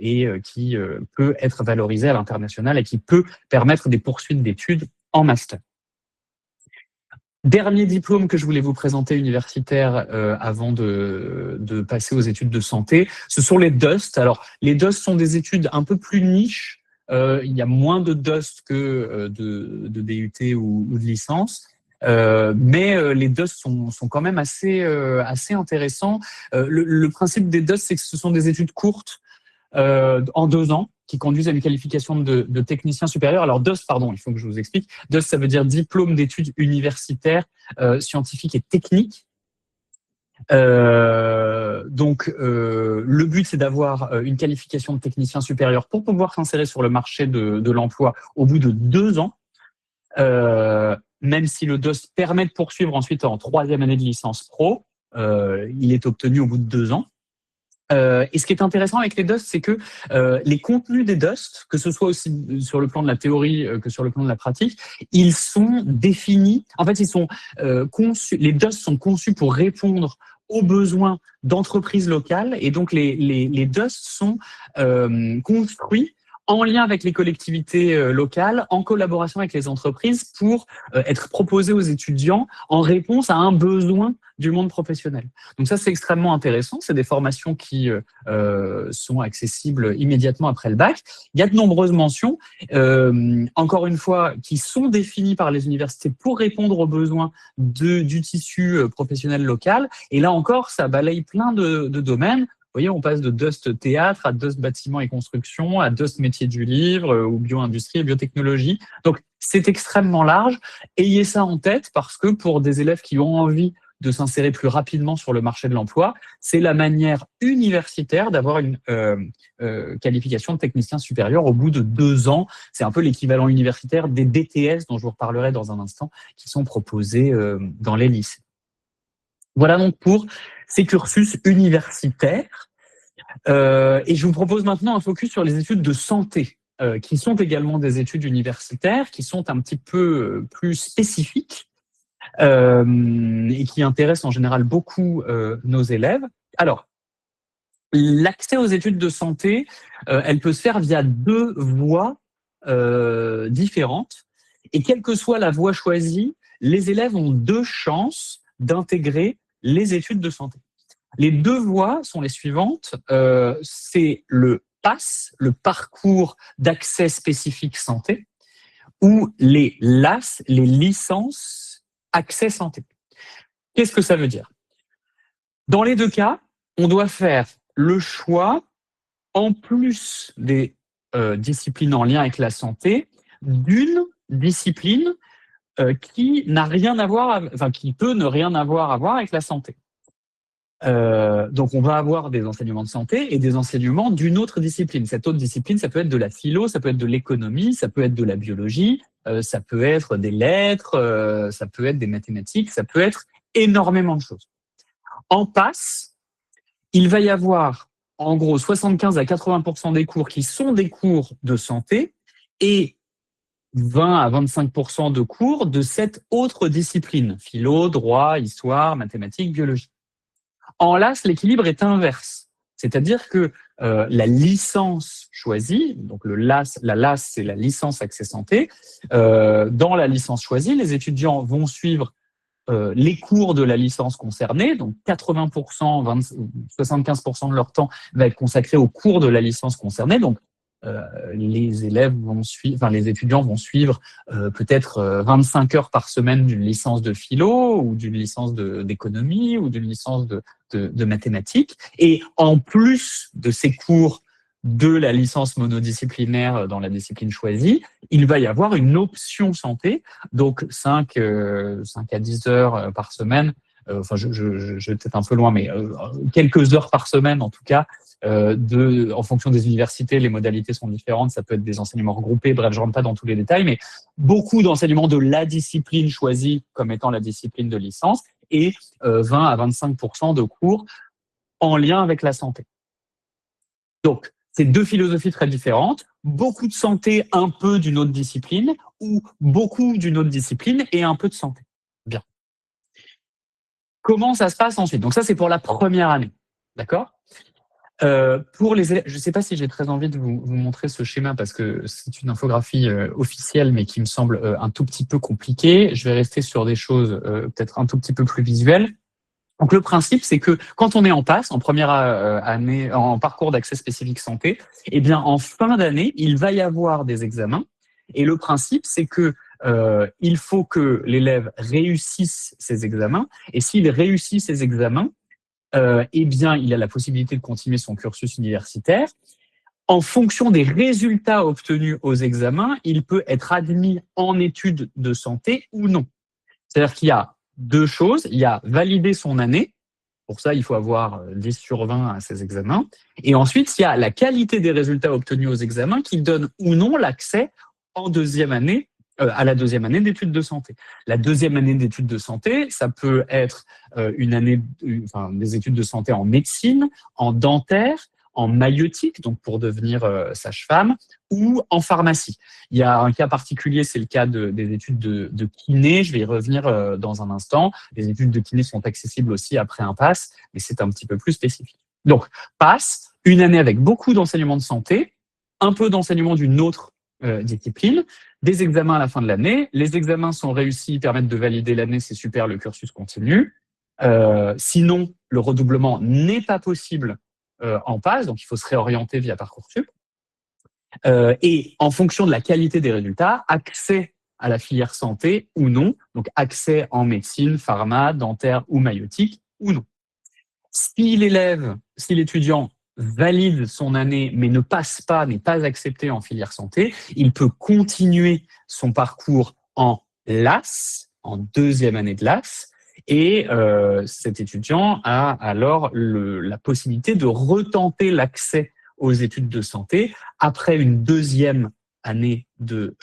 et qui peut être valorisé à l'international et qui peut permettre des poursuites d'études en master. Dernier diplôme que je voulais vous présenter universitaire avant de passer aux études de santé, ce sont les DUST. Alors, les DUST sont des études un peu plus niches. Il y a moins de DUST que de BUT ou de licence. Mais les DUST sont quand même assez intéressants. Le principe des DUST, c'est que ce sont des études courtes en 2 ans, qui conduisent à une qualification de technicien supérieur. Alors DUST, pardon, il faut que je vous explique. DUST, ça veut dire diplôme d'études universitaires, scientifiques et techniques. Donc, le but, c'est d'avoir une qualification de technicien supérieur pour pouvoir s'insérer sur le marché de l'emploi au bout de 2 ans. Même si le DUST permet de poursuivre ensuite en 3e année de licence pro, il est obtenu au bout de 2 ans. Et ce qui est intéressant avec les DUST, c'est que les contenus des DUST, que ce soit aussi sur le plan de la théorie que sur le plan de la pratique, ils sont définis. En fait, ils sont conçus. Les DUST sont conçus pour répondre aux besoins d'entreprises locales, et donc les DUST sont construits en lien avec les collectivités locales, en collaboration avec les entreprises, pour être proposés aux étudiants en réponse à un besoin du monde professionnel. Donc ça, c'est extrêmement intéressant. C'est des formations qui sont accessibles immédiatement après le bac. Il y a de nombreuses mentions, encore une fois, qui sont définies par les universités pour répondre aux besoins du tissu professionnel local. Et là encore, ça balaye plein de domaines. Vous voyez, on passe de DUST théâtre à DUST bâtiment et construction, à DUST métier du livre, ou bio-industrie et biotechnologie. Donc, c'est extrêmement large. Ayez ça en tête, parce que pour des élèves qui ont envie de s'insérer plus rapidement sur le marché de l'emploi, c'est la manière universitaire d'avoir une qualification de technicien supérieur au bout de 2 ans. C'est un peu l'équivalent universitaire des DTS, dont je vous reparlerai dans un instant, qui sont proposés dans les lycées. Voilà donc pour ces cursus universitaires. Et je vous propose maintenant un focus sur les études de santé, qui sont également des études universitaires, qui sont un petit peu plus spécifiques et qui intéressent en général beaucoup nos élèves. Alors, l'accès aux études de santé, elle peut se faire via 2 voies différentes. Et quelle que soit la voie choisie, les élèves ont 2 chances d'intégrer les études de santé. Les 2 voies sont les suivantes. C'est le PASS, le parcours d'accès spécifique santé, ou les LAS, les licences accès santé. Qu'est-ce que ça veut dire? Dans les 2 cas, on doit faire le choix, en plus des disciplines en lien avec la santé, d'une discipline qui n'a rien à voir, qui peut ne rien avoir à voir avec la santé. Donc, on va avoir des enseignements de santé et des enseignements d'une autre discipline. Cette autre discipline, ça peut être de la philo, ça peut être de l'économie, ça peut être de la biologie, ça peut être des lettres, ça peut être des mathématiques, ça peut être énormément de choses. En PASS, il va y avoir en gros 75 à 80% des cours qui sont des cours de santé et 20 à 25% de cours de cette autre discipline, philo, droit, histoire, mathématiques, biologie. En LAS, l'équilibre est inverse. C'est-à-dire que la licence choisie, donc la LAS, c'est la licence accès santé. Dans la licence choisie, les étudiants vont suivre les cours de la licence concernée, donc 80%, 75% de leur temps va être consacré aux cours de la licence concernée. Donc, les étudiants vont suivre peut-être 25 heures par semaine d'une licence de philo ou d'une licence d'économie ou d'une licence de mathématiques. Et en plus de ces cours de la licence monodisciplinaire dans la discipline choisie, il va y avoir une option santé, donc 5 à 10 heures par semaine, enfin je vais peut-être un peu loin, mais quelques heures par semaine en tout cas, en fonction des universités, les modalités sont différentes, ça peut être des enseignements regroupés, bref, je ne rentre pas dans tous les détails, mais beaucoup d'enseignements de la discipline choisie comme étant la discipline de licence et 20 à 25% de cours en lien avec la santé. Donc, c'est deux philosophies très différentes, beaucoup de santé, un peu d'une autre discipline, ou beaucoup d'une autre discipline et un peu de santé. Bien. Comment ça se passe ensuite? Donc ça, c'est pour la première année, d'accord? Pour les élèves, je ne sais pas si j'ai très envie de vous montrer ce schéma parce que c'est une infographie officielle, mais qui me semble un tout petit peu compliquée. Je vais rester sur des choses peut-être un tout petit peu plus visuelles. Donc le principe, c'est que quand on est en PASS, en première année, en parcours d'accès spécifique santé, eh bien en fin d'année, il va y avoir des examens. Et le principe, c'est que il faut que l'élève réussisse ces examens. Et s'il réussit ces examens, eh bien il a la possibilité de continuer son cursus universitaire. En fonction des résultats obtenus aux examens, il peut être admis en études de santé ou non. C'est-à-dire qu'il y a deux choses. Il y a valider son année. Pour ça, il faut avoir 10 sur 20 à ces examens. Et ensuite, il y a la qualité des résultats obtenus aux examens qui donne ou non l'accès en deuxième année, à la deuxième année d'études de santé. La deuxième année d'études de santé, ça peut être des études de santé en médecine, en dentaire, en maïeutique, donc pour devenir sage-femme, ou en pharmacie. Il y a un cas particulier, c'est le cas des études de kiné. Je vais y revenir dans un instant. Les études de kiné sont accessibles aussi après un PASS, mais c'est un petit peu plus spécifique. Donc, PASS, une année avec beaucoup d'enseignements de santé, un peu d'enseignement d'une autre discipline, des examens à la fin de l'année. Les examens sont réussis, permettent de valider l'année, c'est super, le cursus continue. Sinon, le redoublement n'est pas possible en PASS, donc il faut se réorienter via Parcoursup. Et en fonction de la qualité des résultats, accès à la filière santé ou non, donc accès en médecine, pharma, dentaire ou maïeutique ou non. Si l'étudiant valide son année mais ne passe pas, n'est pas accepté en filière santé, il peut continuer son parcours en LAS, en deuxième année de LAS, et cet étudiant a alors la possibilité de retenter l'accès aux études de santé après une deuxième année de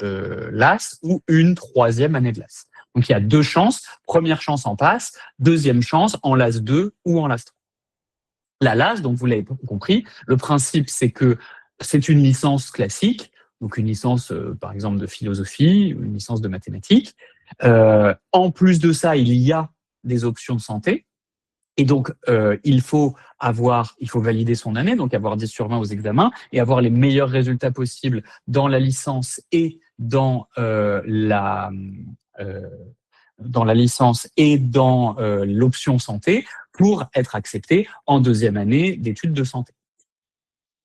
LAS ou une troisième année de LAS. Donc il y a deux chances. Première chance en PASS, deuxième chance en LAS 2 ou en LAS 3. La LAS, donc vous l'avez compris, le principe c'est que c'est une licence classique, donc une licence par exemple de philosophie, une licence de mathématiques. En plus de ça, il y a des options de santé. Et donc, il faut valider son année, donc avoir 10 sur 20 aux examens et avoir les meilleurs résultats possibles dans la licence et dans la licence et dans l'option santé pour être accepté en deuxième année d'études de santé.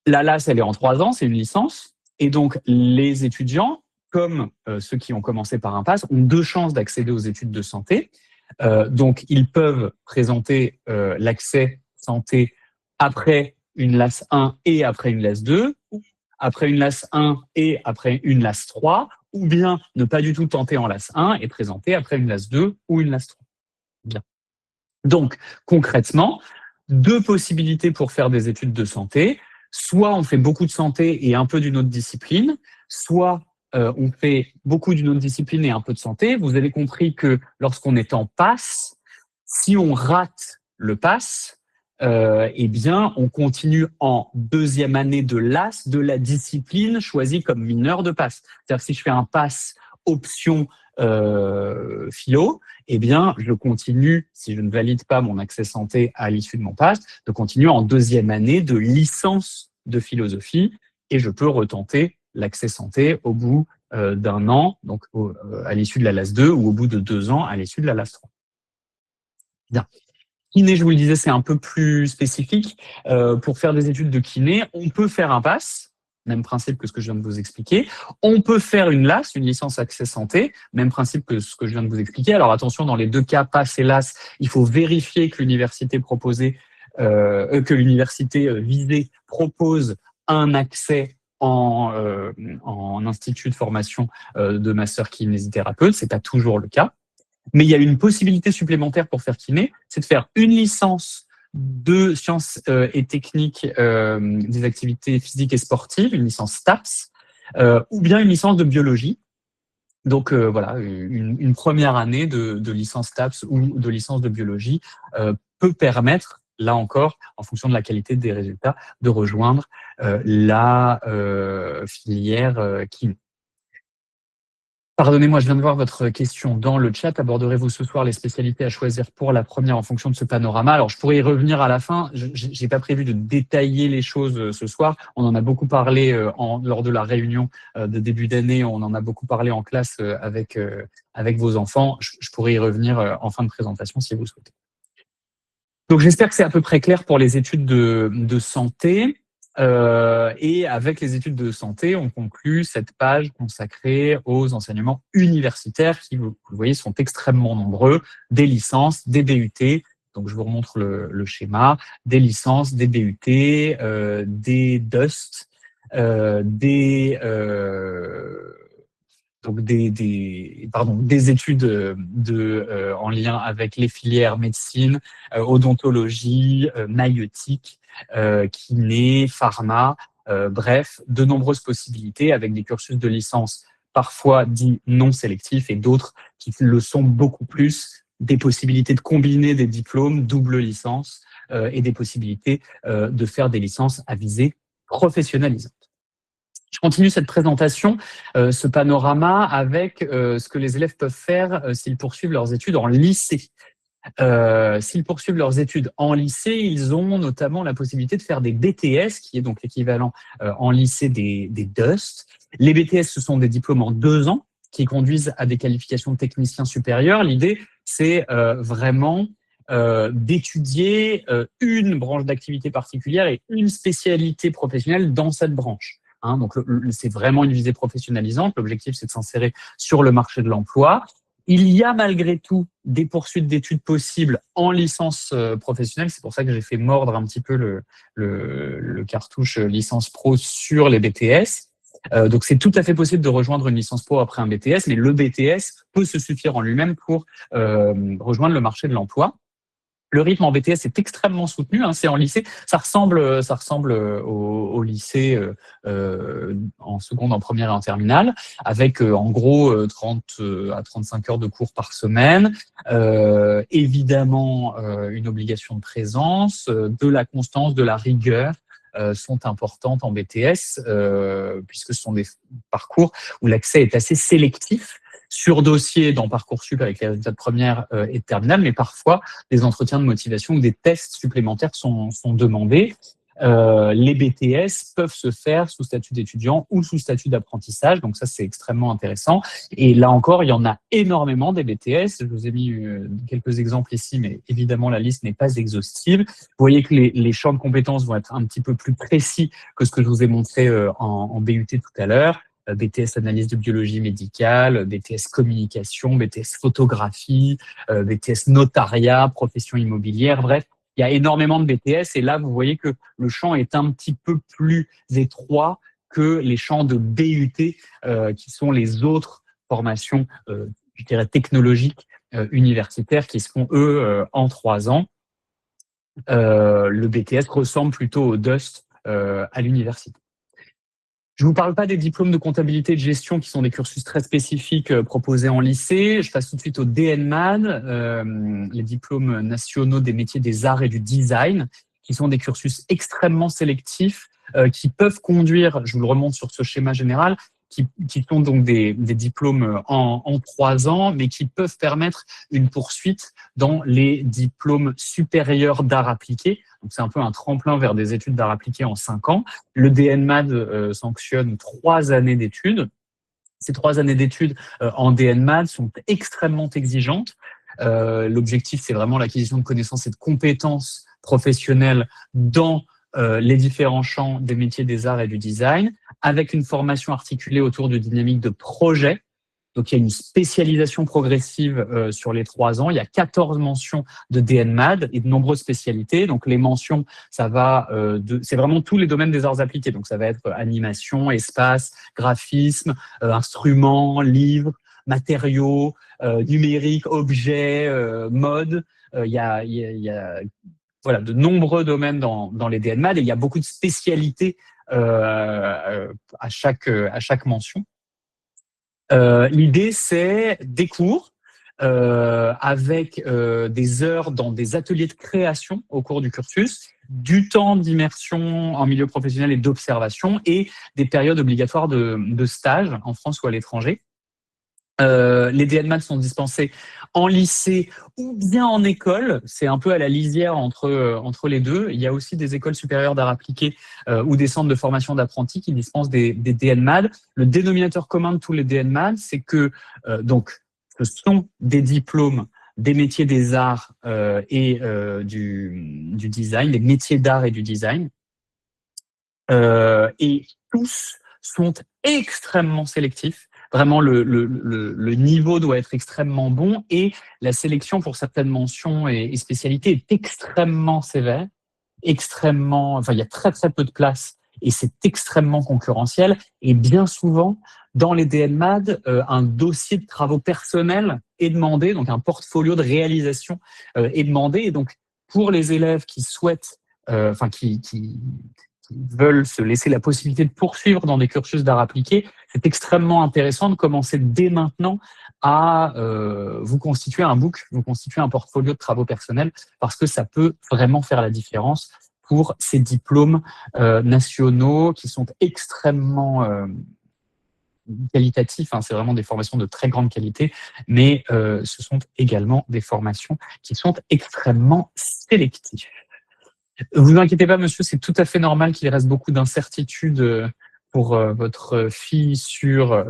La LAS, elle est en 3 ans, c'est une licence. Et donc, les étudiants, comme ceux qui ont commencé par un PASS, ont 2 chances d'accéder aux études de santé. Donc, ils peuvent présenter l'accès santé après une LAS 1 et après une LAS 2, ou après une LAS 1 et après une LAS 3, ou bien ne pas du tout tenter en LAS 1 et présenter après une LAS 2 ou une LAS 3. Bien. Donc, concrètement, 2 possibilités pour faire des études de santé. Soit on fait beaucoup de santé et un peu d'une autre discipline, soit on fait beaucoup d'une autre discipline et un peu de santé. Vous avez compris que lorsqu'on est en PASS, si on rate le PASS, eh bien, on continue en 2e année de LAS de la discipline choisie comme mineur de PASS. C'est-à-dire que si je fais un PASS option philo, eh bien, je continue, si je ne valide pas mon accès santé à l'issue de mon PASS, de continuer en 2e année de licence de philosophie et je peux retenter l'accès santé au bout d'1 an, donc à l'issue de la LAS 2 ou au bout de 2 ans à l'issue de la LAS 3. Bien. Kiné, je vous le disais, c'est un peu plus spécifique. Pour faire des études de kiné, on peut faire un PASS, même principe que ce que je viens de vous expliquer. On peut faire une LAS, une licence accès santé, même principe que ce que je viens de vous expliquer. Alors attention, dans les 2 cas, PASS et LAS, il faut vérifier que l'université visée propose un accès en institut de formation de master kinésithérapeute. C'est pas toujours le cas. Mais il y a une possibilité supplémentaire pour faire kiné, c'est de faire une licence de sciences et techniques des activités physiques et sportives, une licence STAPS, ou bien une licence de biologie. Donc voilà, une première année de licence STAPS ou de licence de biologie peut permettre, là encore, en fonction de la qualité des résultats, de rejoindre la filière kiné. Pardonnez-moi, je viens de voir votre question dans le chat. Aborderez-vous ce soir les spécialités à choisir pour la première en fonction de ce panorama? Alors, je pourrais y revenir à la fin. Je n'ai pas prévu de détailler les choses ce soir. On en a beaucoup parlé lors de la réunion de début d'année. On en a beaucoup parlé en classe avec vos enfants. Je pourrais y revenir en fin de présentation si vous souhaitez. Donc, j'espère que c'est à peu près clair pour les études de santé. Et avec les études de santé, on conclut cette page consacrée aux enseignements universitaires qui, vous le voyez, sont extrêmement nombreux, des licences, des DUT. Donc, je vous remontre le schéma, des licences, des DUT, des DUST, des études en lien avec les filières médecine, odontologie, maïeutique, kiné, pharma, bref, de nombreuses possibilités avec des cursus de licence parfois dits non sélectifs et d'autres qui le sont beaucoup plus, des possibilités de combiner des diplômes, double licence, et des possibilités de faire des licences à visée professionnalisante. Je continue cette présentation, ce panorama avec ce que les élèves peuvent faire s'ils poursuivent leurs études en lycée. S'ils poursuivent leurs études en lycée, ils ont notamment la possibilité de faire des BTS, qui est donc l'équivalent en lycée des DUST. Les BTS, ce sont des diplômes en 2 ans qui conduisent à des qualifications de technicien supérieur. L'idée, c'est vraiment d'étudier une branche d'activité particulière et une spécialité professionnelle dans cette branche. Donc, c'est vraiment une visée professionnalisante. L'objectif, c'est de s'insérer sur le marché de l'emploi. Il y a malgré tout des poursuites d'études possibles en licence professionnelle. C'est pour ça que j'ai fait mordre un petit peu le cartouche licence pro sur les BTS. Donc, c'est tout à fait possible de rejoindre une licence pro après un BTS, mais le BTS peut se suffire en lui-même pour rejoindre le marché de l'emploi. Le rythme en BTS est extrêmement soutenu, c'est en lycée. Ça ressemble au lycée en seconde, en première et en terminale, avec en gros 30 à 35 heures de cours par semaine. Évidemment, une obligation de présence, de la constance, de la rigueur sont importantes en BTS, puisque ce sont des parcours où l'accès est assez sélectif, sur dossier dans Parcoursup avec les résultats de première et de terminale, mais parfois des entretiens de motivation ou des tests supplémentaires sont demandés. Les BTS peuvent se faire sous statut d'étudiant ou sous statut d'apprentissage, donc ça c'est extrêmement intéressant. Et là encore, il y en a énormément des BTS. Je vous ai mis quelques exemples ici, mais évidemment la liste n'est pas exhaustive. Vous voyez que les champs de compétences vont être un petit peu plus précis que ce que je vous ai montré en BUT tout à l'heure. BTS analyse de biologie médicale, BTS communication, BTS photographie, BTS notariat, profession immobilière, bref, il y a énormément de BTS et là, vous voyez que le champ est un petit peu plus étroit que les champs de BUT qui sont les autres formations, je dirais, technologiques universitaires qui se font, eux, en 3 ans. le BTS ressemble plutôt au DUST à l'université. Je ne vous parle pas des diplômes de comptabilité et de gestion qui sont des cursus très spécifiques proposés en lycée. Je passe tout de suite au DNMAD, les diplômes nationaux des métiers des arts et du design, qui sont des cursus extrêmement sélectifs qui peuvent conduire, je vous le remonte sur ce schéma général, qui sont donc des diplômes en 3 ans, mais qui peuvent permettre une poursuite dans les diplômes supérieurs d'art appliqué. Donc, c'est un peu un tremplin vers des études d'art appliqué en 5 ans. Le DNMAD sanctionne 3 années d'études. Ces 3 années d'études en DNMAD sont extrêmement exigeantes. L'objectif, c'est vraiment l'acquisition de connaissances et de compétences professionnelles dans les différents champs des métiers des arts et du design, avec une formation articulée autour de dynamiques de projet. Donc, il y a une spécialisation progressive sur les 3 ans. Il y a 14 mentions de DNMAD et de nombreuses spécialités. Donc, les mentions, ça va c'est vraiment tous les domaines des arts appliqués. Donc, ça va être animation, espace, graphisme, instruments, livres, matériaux, numérique, objets, mode. Il y a voilà, de nombreux domaines dans les DNMAD et il y a beaucoup de spécialités à chaque mention. L'idée, c'est des cours avec des heures dans des ateliers de création au cours du cursus, du temps d'immersion en milieu professionnel et d'observation et des périodes obligatoires de stage en France ou à l'étranger. Les DNMAD sont dispensés en lycée ou bien en école. C'est un peu à la lisière entre les deux. Il y a aussi des écoles supérieures d'art appliqué ou des centres de formation d'apprentis qui dispensent des DNMAD. Le dénominateur commun de tous les DNMAD, c'est que donc ce sont des diplômes des métiers des arts et du design, des métiers d'art et du design. Et tous sont extrêmement sélectifs. Vraiment, le niveau doit être extrêmement bon et la sélection pour certaines mentions et spécialités est extrêmement sévère, enfin, il y a très, très peu de places et c'est extrêmement concurrentiel. Et bien souvent, dans les DNMAD, un dossier de travaux personnels est demandé, donc un portfolio de réalisation est demandé. Et donc, pour les élèves qui souhaitent, qui veulent se laisser la possibilité de poursuivre dans des cursus d'art appliqué, c'est extrêmement intéressant de commencer dès maintenant à vous constituer un book, vous constituer un portfolio de travaux personnels, parce que ça peut vraiment faire la différence pour ces diplômes nationaux qui sont extrêmement qualitatifs. C'est vraiment des formations de très grande qualité, mais ce sont également des formations qui sont extrêmement sélectives. Vous inquiétez pas, monsieur, c'est tout à fait normal qu'il reste beaucoup d'incertitudes pour votre fille sur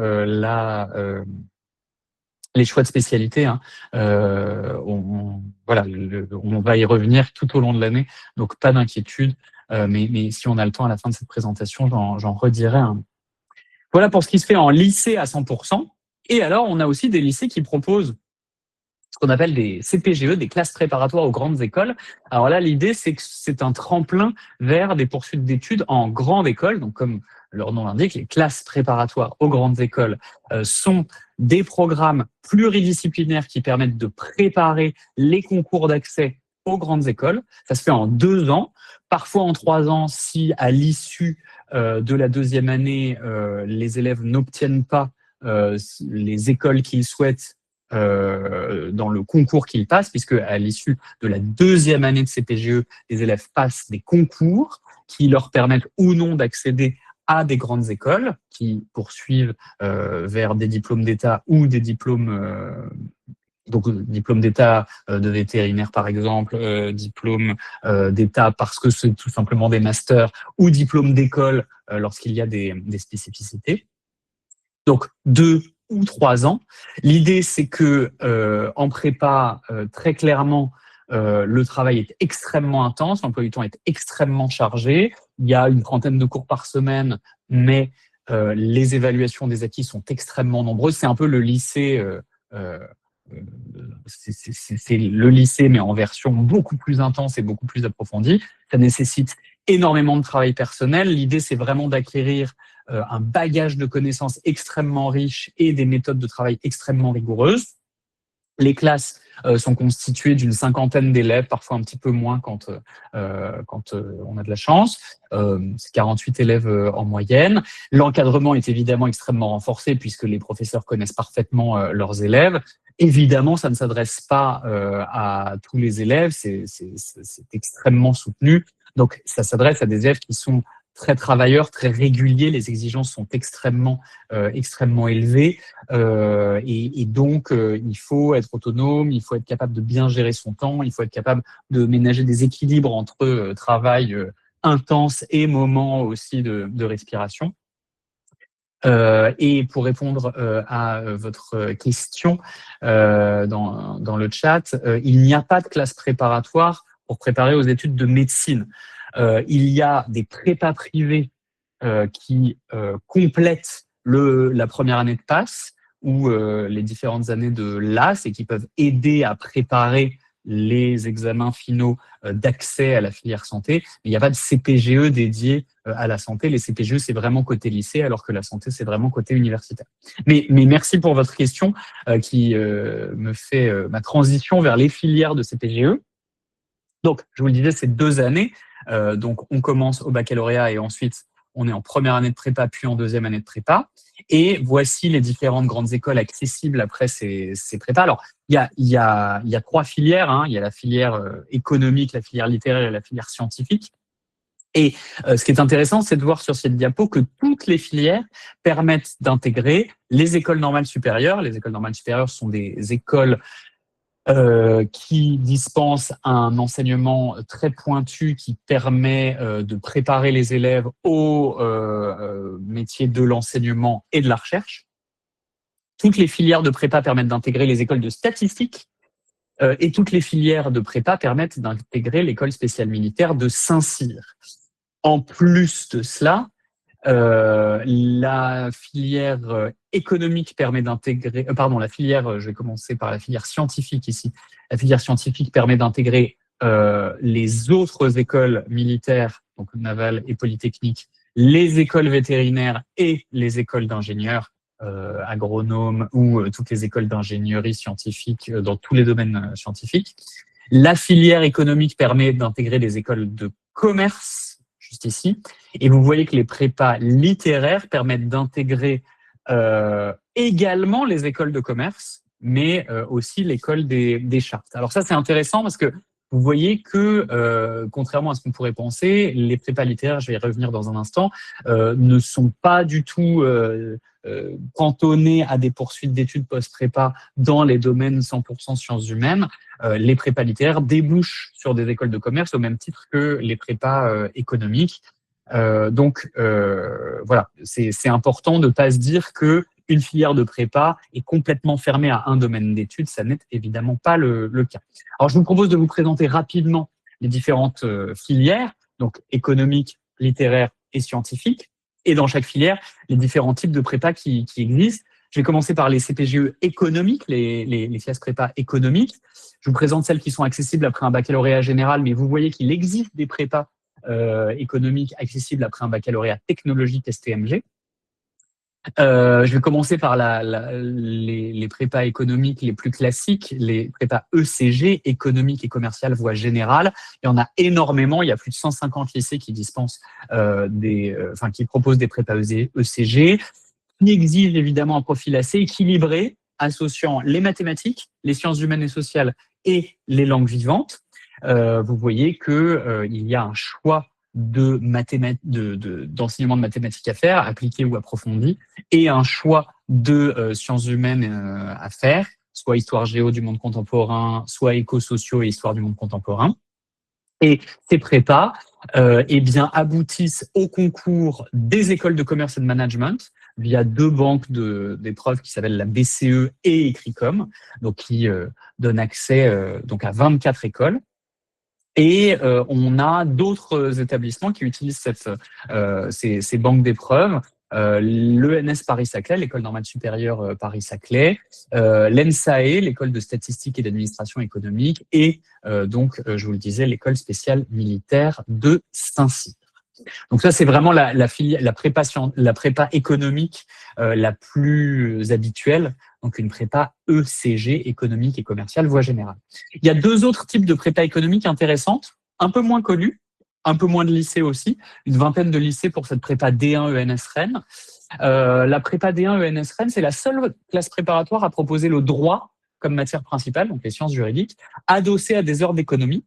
les choix de spécialité. On va y revenir tout au long de l'année, donc pas d'inquiétude. Mais si on a le temps à la fin de cette présentation, j'en redirai un. Voilà pour ce qui se fait en lycée à 100%. Et alors, on a aussi des lycées qui proposent ce qu'on appelle des CPGE, des classes préparatoires aux grandes écoles. Alors là, l'idée, c'est que c'est un tremplin vers des poursuites d'études en grande école. Donc, comme leur nom l'indique, les classes préparatoires aux grandes écoles sont des programmes pluridisciplinaires qui permettent de préparer les concours d'accès aux grandes écoles. Ça se fait en 2 ans, parfois en 3 ans si à l'issue de la 2e année, les élèves n'obtiennent pas les écoles qu'ils souhaitent dans le concours qu'ils passent, puisque à l'issue de la 2e année de CPGE, les élèves passent des concours qui leur permettent ou non d'accéder à des grandes écoles qui poursuivent vers des diplômes d'État ou des diplômes diplôme d'État de vétérinaire par exemple, diplôme d'État parce que c'est tout simplement des masters ou diplôme d'école lorsqu'il y a des spécificités. Donc 2 ou 3 ans. L'idée, c'est que en prépa, très clairement, le travail est extrêmement intense, l'emploi du temps est extrêmement chargé. Il y a une trentaine de cours par semaine, mais les évaluations des acquis sont extrêmement nombreuses. C'est un peu le lycée, c'est le lycée, mais en version beaucoup plus intense et beaucoup plus approfondie. Ça nécessite énormément de travail personnel. L'idée, c'est vraiment d'acquérir un bagage de connaissances extrêmement riche et des méthodes de travail extrêmement rigoureuses. Les classes sont constitués d'une 50aine d'élèves, parfois un petit peu moins quand on a de la chance. C'est 48 élèves en moyenne. L'encadrement est évidemment extrêmement renforcé puisque les professeurs connaissent parfaitement leurs élèves. Évidemment, ça ne s'adresse pas à tous les élèves, c'est extrêmement soutenu. Donc, ça s'adresse à des élèves qui sont très travailleurs, très réguliers. Les exigences sont extrêmement élevées. Et donc, il faut être autonome, il faut être capable de bien gérer son temps, il faut être capable de ménager des équilibres entre travail intense et moments aussi de respiration. Et pour répondre à votre question dans le chat, il n'y a pas de classe préparatoire pour préparer aux études de médecine. Il y a des prépas privés qui complètent la première année de PASS ou les différentes années de LAS et qui peuvent aider à préparer les examens finaux d'accès à la filière santé. Mais il n'y a pas de CPGE dédié à la santé. Les CPGE, c'est vraiment côté lycée, alors que la santé, c'est vraiment côté universitaire. Mais merci pour votre question qui me fait ma transition vers les filières de CPGE. Donc, je vous le disais, c'est 2 années. Donc, on commence au baccalauréat et ensuite, on est en première année de prépa, puis en deuxième année de prépa. Et voici les différentes grandes écoles accessibles après ces prépas. Alors, il y a 3 filières. Hein. Il y a la filière économique, la filière littéraire et la filière scientifique. Et ce qui est intéressant, c'est de voir sur cette diapo que toutes les filières permettent d'intégrer les écoles normales supérieures. Les écoles normales supérieures sont des écoles qui dispense un enseignement très pointu qui permet de préparer les élèves au métier de l'enseignement et de la recherche. Toutes les filières de prépa permettent d'intégrer les écoles de statistique et toutes les filières de prépa permettent d'intégrer l'école spéciale militaire de Saint-Cyr. En plus de cela, la filière économique permet d'intégrer, la filière, je vais commencer par la filière scientifique ici. La filière scientifique permet d'intégrer les autres écoles militaires, donc navales et polytechniques, les écoles vétérinaires et les écoles d'ingénieurs, agronomes ou toutes les écoles d'ingénierie scientifique dans tous les domaines scientifiques. La filière économique permet d'intégrer les écoles de commerce, juste ici. Et vous voyez que les prépas littéraires permettent d'intégrer également les écoles de commerce, mais aussi l'école des chartes. Alors ça, c'est intéressant parce que vous voyez que, contrairement à ce qu'on pourrait penser, les prépas littéraires, je vais y revenir dans un instant, ne sont pas du tout cantonnés à des poursuites d'études post-prépa dans les domaines 100% sciences humaines. Les prépas littéraires débouchent sur des écoles de commerce au même titre que les prépas économiques. Donc, voilà, c'est important de ne pas se dire qu'une filière de prépa est complètement fermée à un domaine d'études. Ça n'est évidemment pas le cas. Alors, je vous propose de vous présenter rapidement les différentes filières, donc économiques, littéraires et scientifiques, et dans chaque filière, les différents types de prépa qui existent. Je vais commencer par les CPGE économiques, les classes prépa économiques. Je vous présente celles qui sont accessibles après un baccalauréat général, mais vous voyez qu'il existe des prépas économiques accessibles après un baccalauréat technologique STMG. Je vais commencer par les prépas économiques les plus classiques, les prépas ECG, économique et commerciale voie générale. Il y en a énormément, il y a plus de 150 lycées qui dispensent qui proposent des prépas ECG, qui exigent évidemment un profil assez équilibré, associant les mathématiques, les sciences humaines et sociales et les langues vivantes. Vous voyez qu'il y a un choix d'enseignement de mathématiques à faire, appliqué ou approfondi, et un choix de sciences humaines à faire, soit histoire géo du monde contemporain, soit éco-sociaux et histoire du monde contemporain. Et ces prépas aboutissent au concours des écoles de commerce et de management via 2 banques d'épreuves qui s'appellent la BCE et Ecricom, donc qui donnent accès à 24 écoles. Et on a d'autres établissements qui utilisent ces banques d'épreuves. L'ENS Paris-Saclay, l'École normale supérieure Paris-Saclay, l'ENSAE, l'École de statistique et d'administration économique, et je vous le disais, l'École spéciale militaire de Saint-Cyr. Donc ça, c'est vraiment la prépa économique la plus habituelle. donc une prépa ECG, économique et commerciale, voie générale. Il y a 2 autres types de prépa économique intéressantes, un peu moins connues, un peu moins de lycées aussi, une vingtaine de lycées pour cette prépa D1 ENS Rennes. La prépa D1 ENS Rennes, c'est la seule classe préparatoire à proposer le droit comme matière principale, donc les sciences juridiques, adossée à des heures d'économie.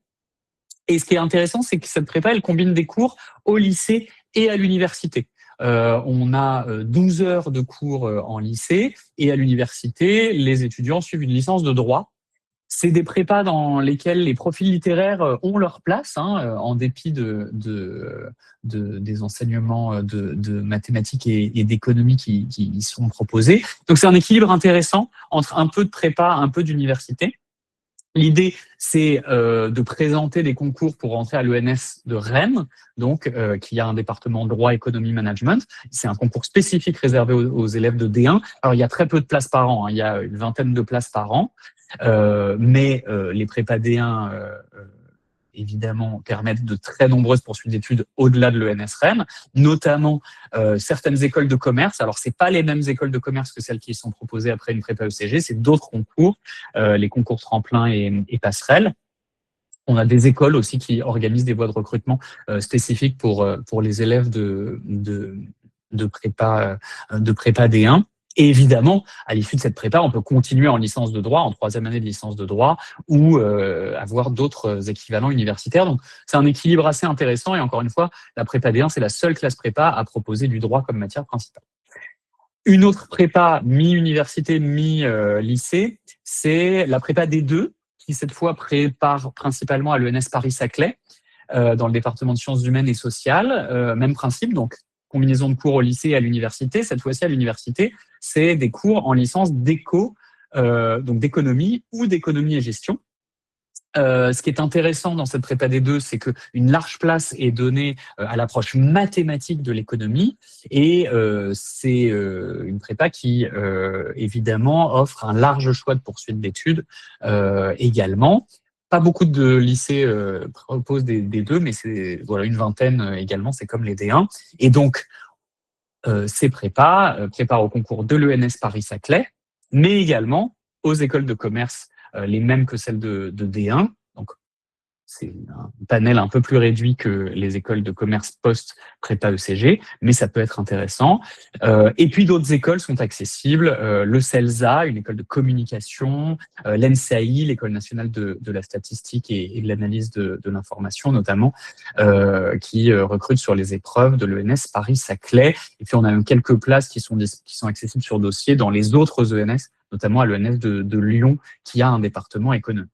Et ce qui est intéressant, c'est que cette prépa, elle combine des cours au lycée et à l'université. On a 12 heures de cours en lycée et à l'université, les étudiants suivent une licence de droit. C'est des prépas dans lesquels les profils littéraires ont leur place, en dépit des enseignements de mathématiques et d'économie qui y sont proposés. Donc c'est un équilibre intéressant entre un peu de prépa, un peu d'université. L'idée, c'est de présenter des concours pour rentrer à l'ENS de Rennes, donc qui a un département droit, économie, management. C'est un concours spécifique réservé aux élèves de D1. Alors, il y a très peu de places par an, il y a une vingtaine de places par an, mais les prépas D1, évidemment, permettent de très nombreuses poursuites d'études au-delà de l'ENS Rennes, notamment certaines écoles de commerce. Alors, c'est pas les mêmes écoles de commerce que celles qui sont proposées après une prépa ECG, c'est d'autres concours, les concours tremplin et passerelles. On a des écoles aussi qui organisent des voies de recrutement spécifiques pour les élèves de prépa D1. Et évidemment, à l'issue de cette prépa, on peut continuer en licence de droit, en 3e année de licence de droit, ou avoir d'autres équivalents universitaires. Donc, c'est un équilibre assez intéressant. Et encore une fois, la prépa D1, c'est la seule classe prépa à proposer du droit comme matière principale. Une autre prépa mi-université, mi-lycée, c'est la prépa D2, qui cette fois prépare principalement à l'ENS Paris-Saclay, dans le département de sciences humaines et sociales. Même principe, donc combinaison de cours au lycée et à l'université. Cette fois-ci, à l'université, c'est des cours en licence d'éco, donc d'économie ou d'économie et gestion. Ce qui est intéressant dans cette prépa D2, c'est qu'une large place est donnée à l'approche mathématique de l'économie et c'est une prépa qui, évidemment, offre un large choix de poursuites d'études également. Pas beaucoup de lycées proposent des D2, mais c'est voilà, une vingtaine également, c'est comme les D1. Et donc, ces prépas préparent au concours de l'ENS Paris-Saclay, mais également aux écoles de commerce, les mêmes que celles de D1. Donc, c'est un panel un peu plus réduit que les écoles de commerce post-prépa ECG, mais ça peut être intéressant. Et puis, d'autres écoles sont accessibles. Le CELSA, une école de communication, l'ENSAI, l'École nationale de la statistique et de l'analyse de l'information, notamment, qui recrute sur les épreuves de l'ENS Paris-Saclay. Et puis, on a quelques places qui sont accessibles sur dossier dans les autres ENS, notamment à l'ENS de Lyon, qui a un département économique.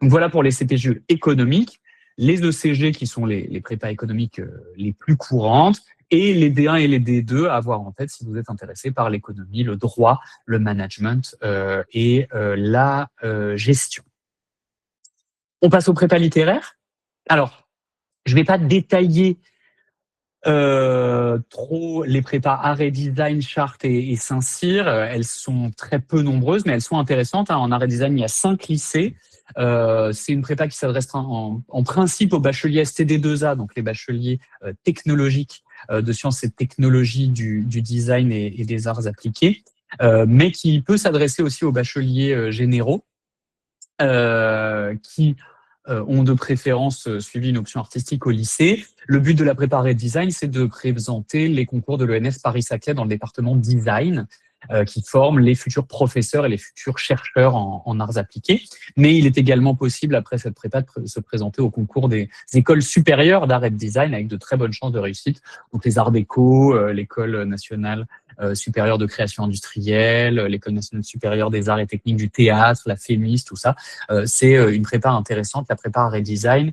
Donc voilà pour les CPGE économiques, les ECG qui sont les prépas économiques les plus courantes et les D1 et les D2 à avoir en tête si vous êtes intéressé par l'économie, le droit, le management et la gestion. On passe aux prépas littéraires. Alors, je ne vais pas détailler trop les prépas art et design, charte et Saint-Cyr. Elles sont très peu nombreuses, mais elles sont intéressantes. En art et design, il y a 5 lycées. C'est une prépa qui s'adresse en principe aux bacheliers STD2A, donc les bacheliers technologiques de sciences et technologies du design et des arts appliqués, mais qui peut s'adresser aussi aux bacheliers généraux qui ont de préférence suivi une option artistique au lycée. Le but de la prépa art et design, c'est de présenter les concours de l'ENS Paris-Saclay dans le département design, qui forment les futurs professeurs et les futurs chercheurs en arts appliqués. Mais il est également possible, après cette prépa, de se présenter au concours des écoles supérieures d'art et de design avec de très bonnes chances de réussite. Donc les arts déco, l'école nationale supérieure de création industrielle, l'école nationale supérieure des arts et techniques du théâtre, la FEMIS, tout ça. C'est une prépa intéressante, la prépa art et design,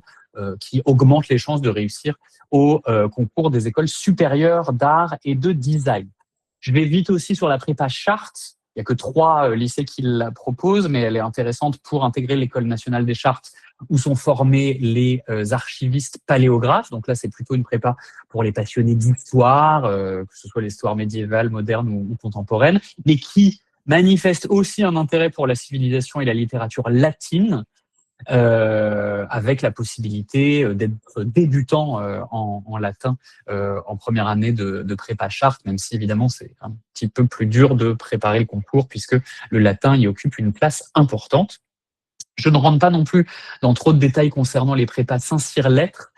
qui augmente les chances de réussir au concours des écoles supérieures d'art et de design. Je vais vite aussi sur la prépa charte. Il n'y a que 3 lycées qui la proposent, mais elle est intéressante pour intégrer l'école nationale des chartes où sont formés les archivistes paléographes. Donc là, c'est plutôt une prépa pour les passionnés d'histoire, que ce soit l'histoire médiévale, moderne ou contemporaine, mais qui manifeste aussi un intérêt pour la civilisation et la littérature latine. avec la possibilité d'être débutant en latin en première année de prépa charte, même si évidemment c'est un petit peu plus dur de préparer le concours puisque le latin y occupe une place importante. Je ne rentre pas non plus dans trop de détails concernant les prépas Saint-Cyr Lettres,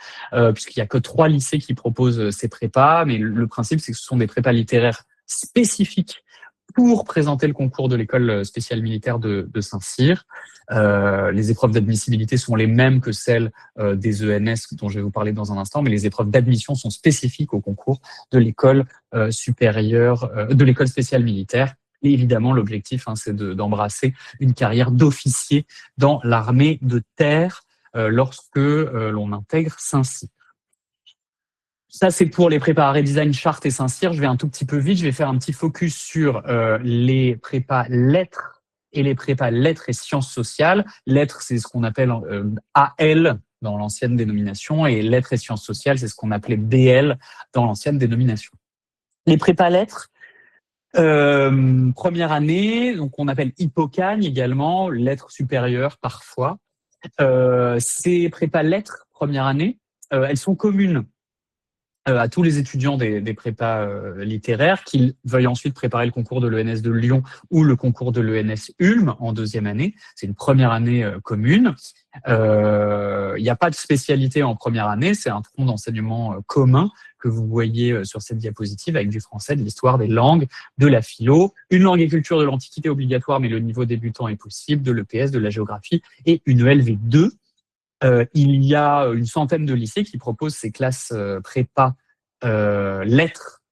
puisqu'il n'y a que 3 lycées qui proposent ces prépas, mais le principe, c'est que ce sont des prépas littéraires spécifiques pour présenter le concours de l'école spéciale militaire de Saint-Cyr. Les épreuves d'admissibilité sont les mêmes que celles des ENS dont je vais vous parler dans un instant, mais les épreuves d'admission sont spécifiques au concours de l'école supérieure, de l'école spéciale militaire. Et évidemment, l'objectif, c'est d'embrasser une carrière d'officier dans l'armée de terre lorsque l'on intègre Saint-Cyr. Ça, c'est pour les prépas Redesign, Charte et Saint-Cyr. Je vais un tout petit peu vite. Je vais faire un petit focus sur les prépas lettres et les prépas lettres et sciences sociales. Lettres, c'est ce qu'on appelle AL dans l'ancienne dénomination, et lettres et sciences sociales, c'est ce qu'on appelait BL dans l'ancienne dénomination. Les prépas lettres, première année, donc on appelle Hippocagne également, lettres supérieures parfois. Ces prépas lettres, première année, elles sont communes à tous les étudiants des prépas littéraires, qu'ils veuillent ensuite préparer le concours de l'ENS de Lyon ou le concours de l'ENS Ulm en deuxième année. C'est une première année commune. Il n'y a pas de spécialité en première année, c'est un tronc d'enseignement commun que vous voyez sur cette diapositive avec du français, de l'histoire, des langues, de la philo, une langue et culture de l'Antiquité obligatoire, mais le niveau débutant est possible, de l'EPS, de la géographie et une ELV2. Il y a une centaine de lycées qui proposent ces classes prépa lettres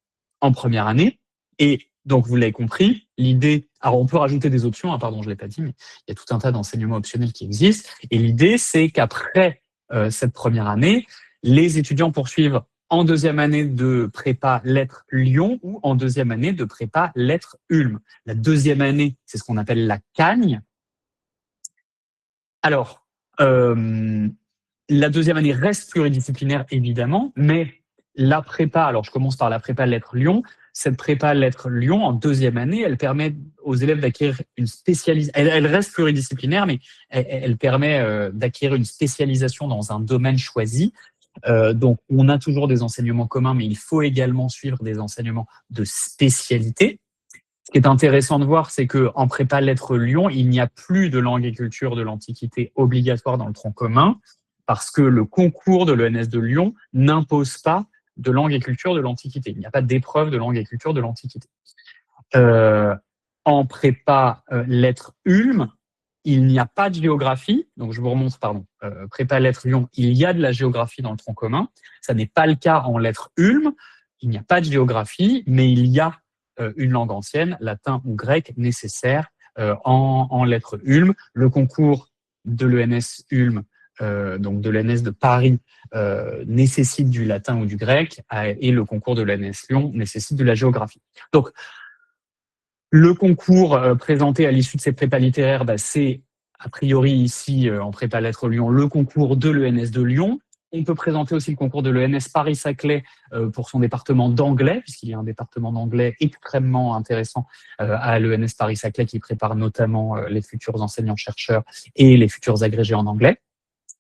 en première année. Et donc, vous l'avez compris, l'idée... Alors, on peut rajouter des options, pardon, je ne l'ai pas dit, mais il y a tout un tas d'enseignements optionnels qui existent. Et l'idée, c'est qu'après cette première année, les étudiants poursuivent en deuxième année de prépa lettres Lyon ou en deuxième année de prépa lettres Ulm. La deuxième année, c'est ce qu'on appelle la Cagne. Alors, la deuxième année reste pluridisciplinaire, évidemment, mais la prépa, alors je commence par la prépa lettres Lyon, cette prépa lettres Lyon, en deuxième année, elle permet aux élèves d'acquérir une spécialisation. Elle reste pluridisciplinaire, mais elle permet d'acquérir une spécialisation dans un domaine choisi. Donc, on a toujours des enseignements communs, mais il faut également suivre des enseignements de spécialité. Ce qui est intéressant de voir, c'est qu'en prépa lettres Lyon, il n'y a plus de langue et culture de l'Antiquité obligatoire dans le tronc commun, parce que le concours de l'ENS de Lyon n'impose pas de langue et culture de l'Antiquité. Il n'y a pas d'épreuve de langue et culture de l'Antiquité. En prépa lettres Ulm, il n'y a pas de géographie. Donc, je vous remonte, prépa lettres Lyon, il y a de la géographie dans le tronc commun. Ça n'est pas le cas en lettres Ulm. Il n'y a pas de géographie, mais il y a une langue ancienne, latin ou grec, nécessaire en lettres Ulm. Le concours de l'ENS Ulm, donc de l'ENS de Paris, nécessite du latin ou du grec, et le concours de l'ENS Lyon nécessite de la géographie. Donc, le concours présenté à l'issue de ces prépas littéraires, c'est a priori ici, en prépa lettres Lyon, le concours de l'ENS de Lyon. On peut présenter aussi le concours de l'ENS Paris-Saclay pour son département d'anglais, puisqu'il y a un département d'anglais extrêmement intéressant à l'ENS Paris-Saclay qui prépare notamment les futurs enseignants-chercheurs et les futurs agrégés en anglais.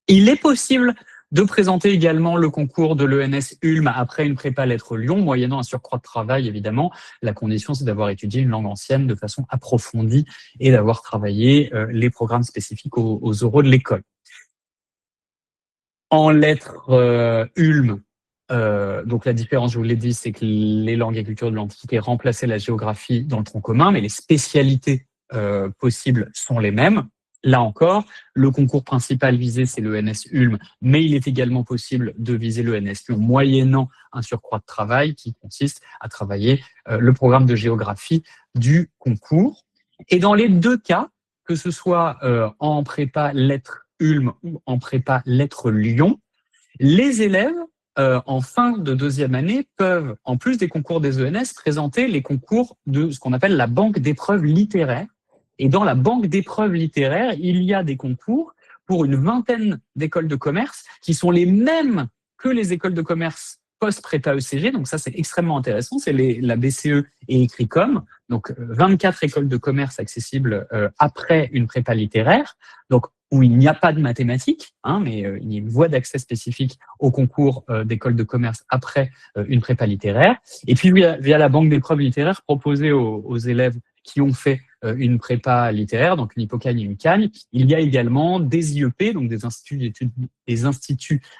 Il est possible de présenter également le concours de l'ENS Ulm après une prépa lettres Lyon, moyennant un surcroît de travail, évidemment. La condition, c'est d'avoir étudié une langue ancienne de façon approfondie et d'avoir travaillé les programmes spécifiques aux oraux de l'école. En lettres Ulm, donc la différence, je vous l'ai dit, c'est que les langues et cultures de l'Antiquité remplaçaient la géographie dans le tronc commun, mais les spécialités possibles sont les mêmes. Là encore, le concours principal visé, c'est l'ENS Ulm, mais il est également possible de viser l'ENS Lyon moyennant un surcroît de travail qui consiste à travailler le programme de géographie du concours. Et dans les deux cas, que ce soit en prépa lettres Ulm ou en prépa lettres Lyon, les élèves, en fin de deuxième année, peuvent, en plus des concours des ENS, présenter les concours de ce qu'on appelle la banque d'épreuves littéraires. Et dans la banque d'épreuves littéraires, il y a des concours pour une vingtaine d'écoles de commerce qui sont les mêmes que les écoles de commerce post-prépa ECG. Donc ça, c'est extrêmement intéressant. C'est la BCE et Écricom. Donc 24 écoles de commerce accessibles après une prépa littéraire. Donc où il n'y a pas de mathématiques, mais il y a une voie d'accès spécifique au concours d'école de commerce après une prépa littéraire. Et puis, via la banque d'épreuves littéraires proposée aux élèves qui ont fait une prépa littéraire, donc une Hippocagne et une Cagne, il y a également des IEP, donc des instituts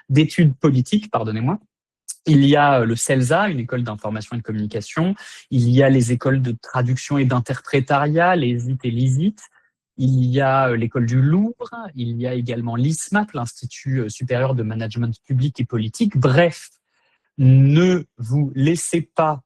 d'études politiques, pardonnez-moi. Il y a le CELSA, une école d'information et de communication. Il y a les écoles de traduction et d'interprétariat, les IT et l'ISIT. Il y a l'école du Louvre. Il y a également l'ISMAP, l'Institut supérieur de management public et politique. Bref, ne vous laissez pas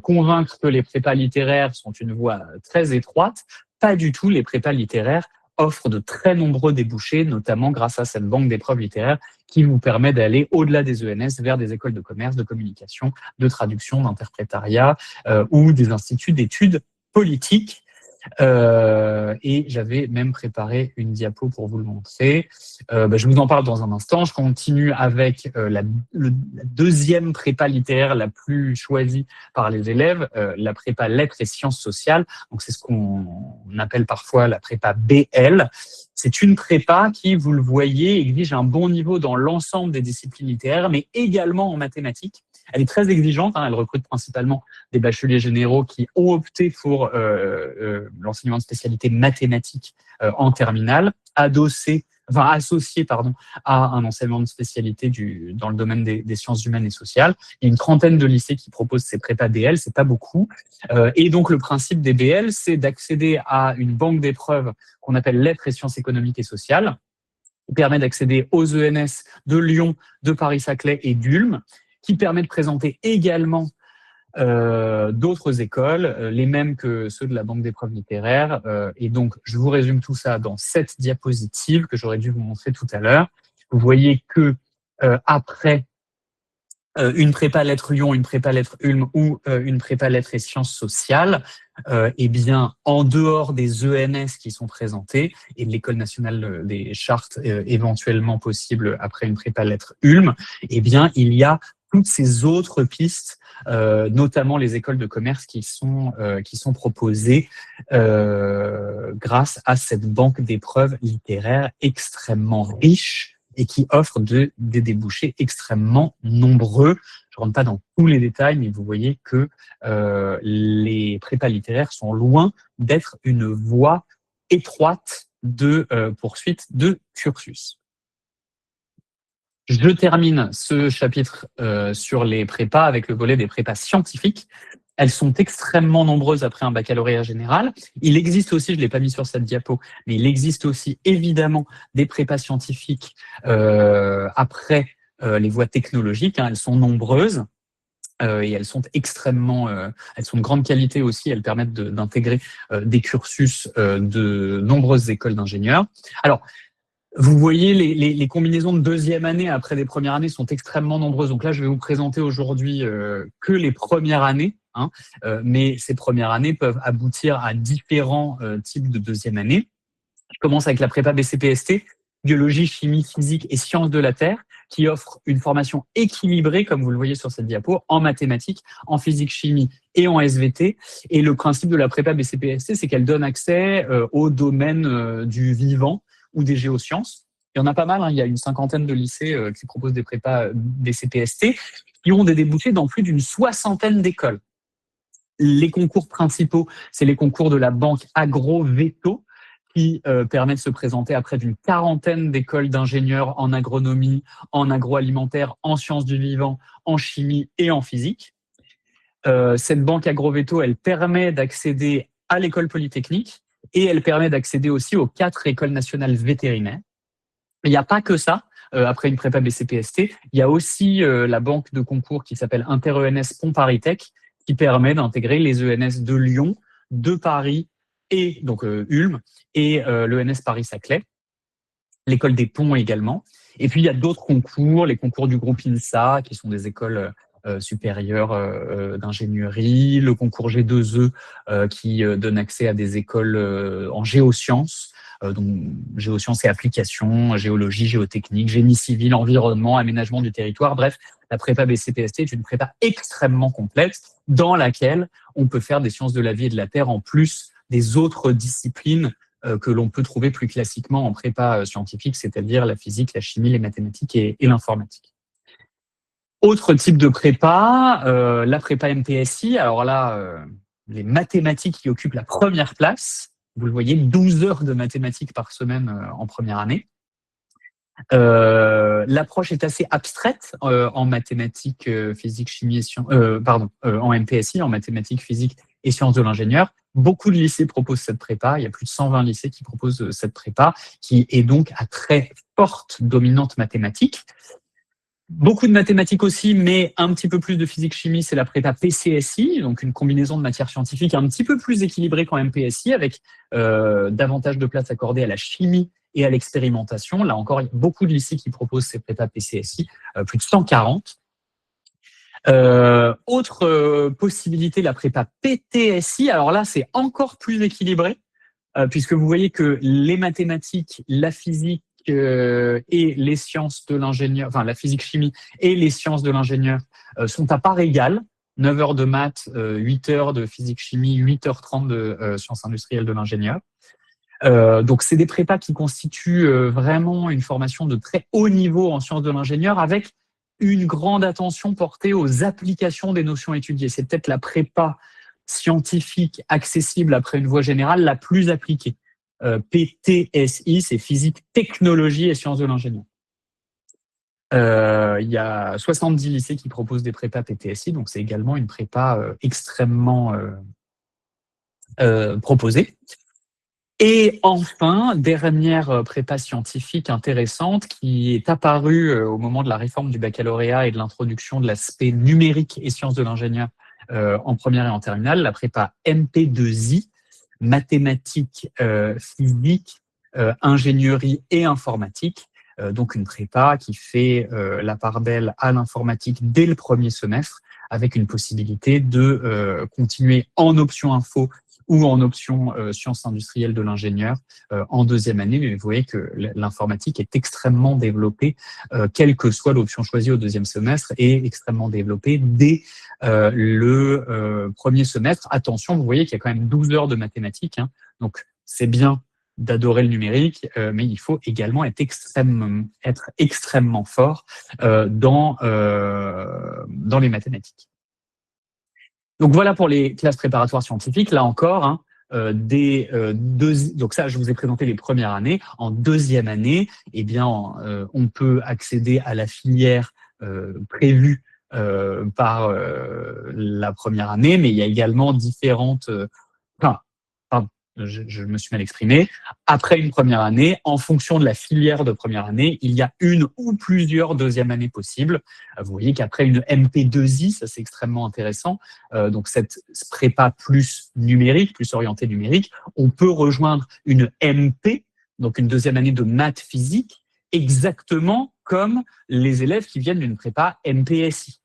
convaincre que les prépas littéraires sont une voie très étroite. Pas du tout. Les prépas littéraires offrent de très nombreux débouchés, notamment grâce à cette banque d'épreuves littéraires qui vous permet d'aller au-delà des ENS vers des écoles de commerce, de communication, de traduction, d'interprétariat ou des instituts d'études politiques. Et j'avais même préparé une diapo pour vous le montrer. Je vous en parle dans un instant. Je continue avec la deuxième prépa littéraire la plus choisie par les élèves, la prépa lettres et sciences sociales. Donc c'est ce qu'on appelle parfois la prépa BL. C'est une prépa qui, vous le voyez, exige un bon niveau dans l'ensemble des disciplines littéraires, mais également en mathématiques. Elle est très exigeante, elle recrute principalement des bacheliers généraux qui ont opté pour l'enseignement de spécialité mathématiques en terminale, associé à un enseignement de spécialité dans le domaine des sciences humaines et sociales. Il y a une trentaine de lycées qui proposent ces prépas DL, c'est pas beaucoup. Et donc le principe des BL, c'est d'accéder à une banque d'épreuves qu'on appelle lettres et sciences économiques et sociales, qui permet d'accéder aux ENS de Lyon, de Paris-Saclay et d'Ulm, qui permet de présenter également d'autres écoles, les mêmes que ceux de la banque d'épreuves littéraires. Et donc, je vous résume tout ça dans cette diapositive que j'aurais dû vous montrer tout à l'heure. Vous voyez que après une prépa lettres Lyon, une prépa lettres Ulm ou une prépa lettres et sciences sociales, eh bien, en dehors des ENS qui sont présentés et de l'école nationale des chartes éventuellement possibles après une prépa lettres Ulm, eh bien, il y a toutes ces autres pistes, notamment les écoles de commerce qui sont proposées grâce à cette banque d'épreuves littéraires extrêmement riche et qui offre des débouchés extrêmement nombreux. Je ne rentre pas dans tous les détails, mais vous voyez que les prépas littéraires sont loin d'être une voie étroite de poursuite de cursus. Je termine ce chapitre sur les prépas avec le volet des prépas scientifiques. Elles sont extrêmement nombreuses après un baccalauréat général. Il existe aussi, je ne l'ai pas mis sur cette diapo, mais il existe aussi évidemment des prépas scientifiques après les voies technologiques. Elles sont nombreuses et elles sont elles sont de grande qualité aussi. Elles permettent d'intégrer des cursus de nombreuses écoles d'ingénieurs. Alors, vous voyez, les combinaisons de deuxième année après les premières années sont extrêmement nombreuses. Donc là, je vais vous présenter aujourd'hui que les premières années, mais ces premières années peuvent aboutir à différents types de deuxième année. Je commence avec la prépa BCPST, biologie, chimie, physique et sciences de la Terre, qui offre une formation équilibrée, comme vous le voyez sur cette diapo, en mathématiques, en physique, chimie et en SVT. Et le principe de la prépa BCPST, c'est qu'elle donne accès au domaine du vivant ou des géosciences. Il y en a pas mal, il y a une cinquantaine de lycées qui proposent des prépas BCPST, qui ont des débouchés dans plus d'une soixantaine d'écoles. Les concours principaux, c'est les concours de la banque Agro-Veto, qui permet de se présenter à près d'une quarantaine d'écoles d'ingénieurs en agronomie, en agroalimentaire, en sciences du vivant, en chimie et en physique. Cette banque Agro-Veto, elle permet d'accéder à l'école polytechnique et elle permet d'accéder aussi aux 4 écoles nationales vétérinaires. Il n'y a pas que ça. Après une prépa BCPST, il y a aussi la banque de concours qui s'appelle Inter-ENS Pont Paris Tech, qui permet d'intégrer les ENS de Lyon, de Paris et donc Ulm et l'ENS Paris-Saclay, l'école des ponts également. Et puis il y a d'autres concours, les concours du groupe INSA, qui sont des écoles supérieure d'ingénierie, le concours G2E qui donne accès à des écoles en géosciences, donc géosciences et applications, géologie, géotechnique, génie civil, environnement, aménagement du territoire. Bref, la prépa BCPST est une prépa extrêmement complète dans laquelle on peut faire des sciences de la vie et de la terre en plus des autres disciplines que l'on peut trouver plus classiquement en prépa scientifique, c'est-à-dire la physique, la chimie, les mathématiques et l'informatique. Autre type de prépa, la prépa MPSI. Alors là, les mathématiques qui occupent la première place. Vous le voyez, 12 heures de mathématiques par semaine en première année. L'approche est assez abstraite en mathématiques, physique, chimie et en MPSI, en mathématiques, physique et sciences de l'ingénieur. Beaucoup de lycées proposent cette prépa. Il y a plus de 120 lycées qui proposent cette prépa, qui est donc à très forte dominante mathématique. Beaucoup de mathématiques aussi, mais un petit peu plus de physique-chimie, c'est la prépa PCSI, donc une combinaison de matières scientifiques un petit peu plus équilibrée qu'en MPSI, avec davantage de place accordée à la chimie et à l'expérimentation. Là encore, il y a beaucoup de lycées qui proposent ces prépas PCSI, plus de 140. Autre possibilité, la prépa PTSI. Alors là, c'est encore plus équilibré, puisque vous voyez que les mathématiques, la physique, et les sciences de l'ingénieur, enfin la physique-chimie et les sciences de l'ingénieur sont à part égale. 9 heures de maths, 8 heures de physique-chimie, 8h30 de sciences industrielles de l'ingénieur. Donc, c'est des prépas qui constituent vraiment une formation de très haut niveau en sciences de l'ingénieur avec une grande attention portée aux applications des notions étudiées. C'est peut-être la prépa scientifique accessible après une voie générale la plus appliquée. PTSI, c'est physique, technologie et sciences de l'ingénieur. Il y a 70 lycées qui proposent des prépas PTSI, donc c'est également une prépa extrêmement proposée. Et enfin, dernière prépa scientifique intéressante qui est apparue au moment de la réforme du baccalauréat et de l'introduction de l'aspect numérique et sciences de l'ingénieur en première et en terminale, la prépa MP2I, mathématiques, physique, ingénierie et informatique. Donc une prépa qui fait la part belle à l'informatique dès le premier semestre, avec une possibilité de continuer en option info ou en option sciences industrielles de l'ingénieur en deuxième année. Mais vous voyez que l'informatique est extrêmement développée, quelle que soit l'option choisie au deuxième semestre, et extrêmement développée dès le premier semestre. Attention, vous voyez qu'il y a quand même 12 heures de mathématiques, hein, donc c'est bien d'adorer le numérique, mais il faut également être extrêmement fort dans les mathématiques. Donc voilà pour les classes préparatoires scientifiques. Là encore, hein, donc ça, je vous ai présenté les premières années. En deuxième année, eh bien, on peut accéder à la filière prévue par la première année, mais il y a également différentes. Je me suis mal exprimé. Après une première année, en fonction de la filière de première année, il y a une ou plusieurs deuxièmes années possibles. Vous voyez qu'après une MP2I, ça c'est extrêmement intéressant, donc cette prépa plus numérique, plus orientée numérique, on peut rejoindre une MP, donc une deuxième année de maths physique, exactement comme les élèves qui viennent d'une prépa MPSI.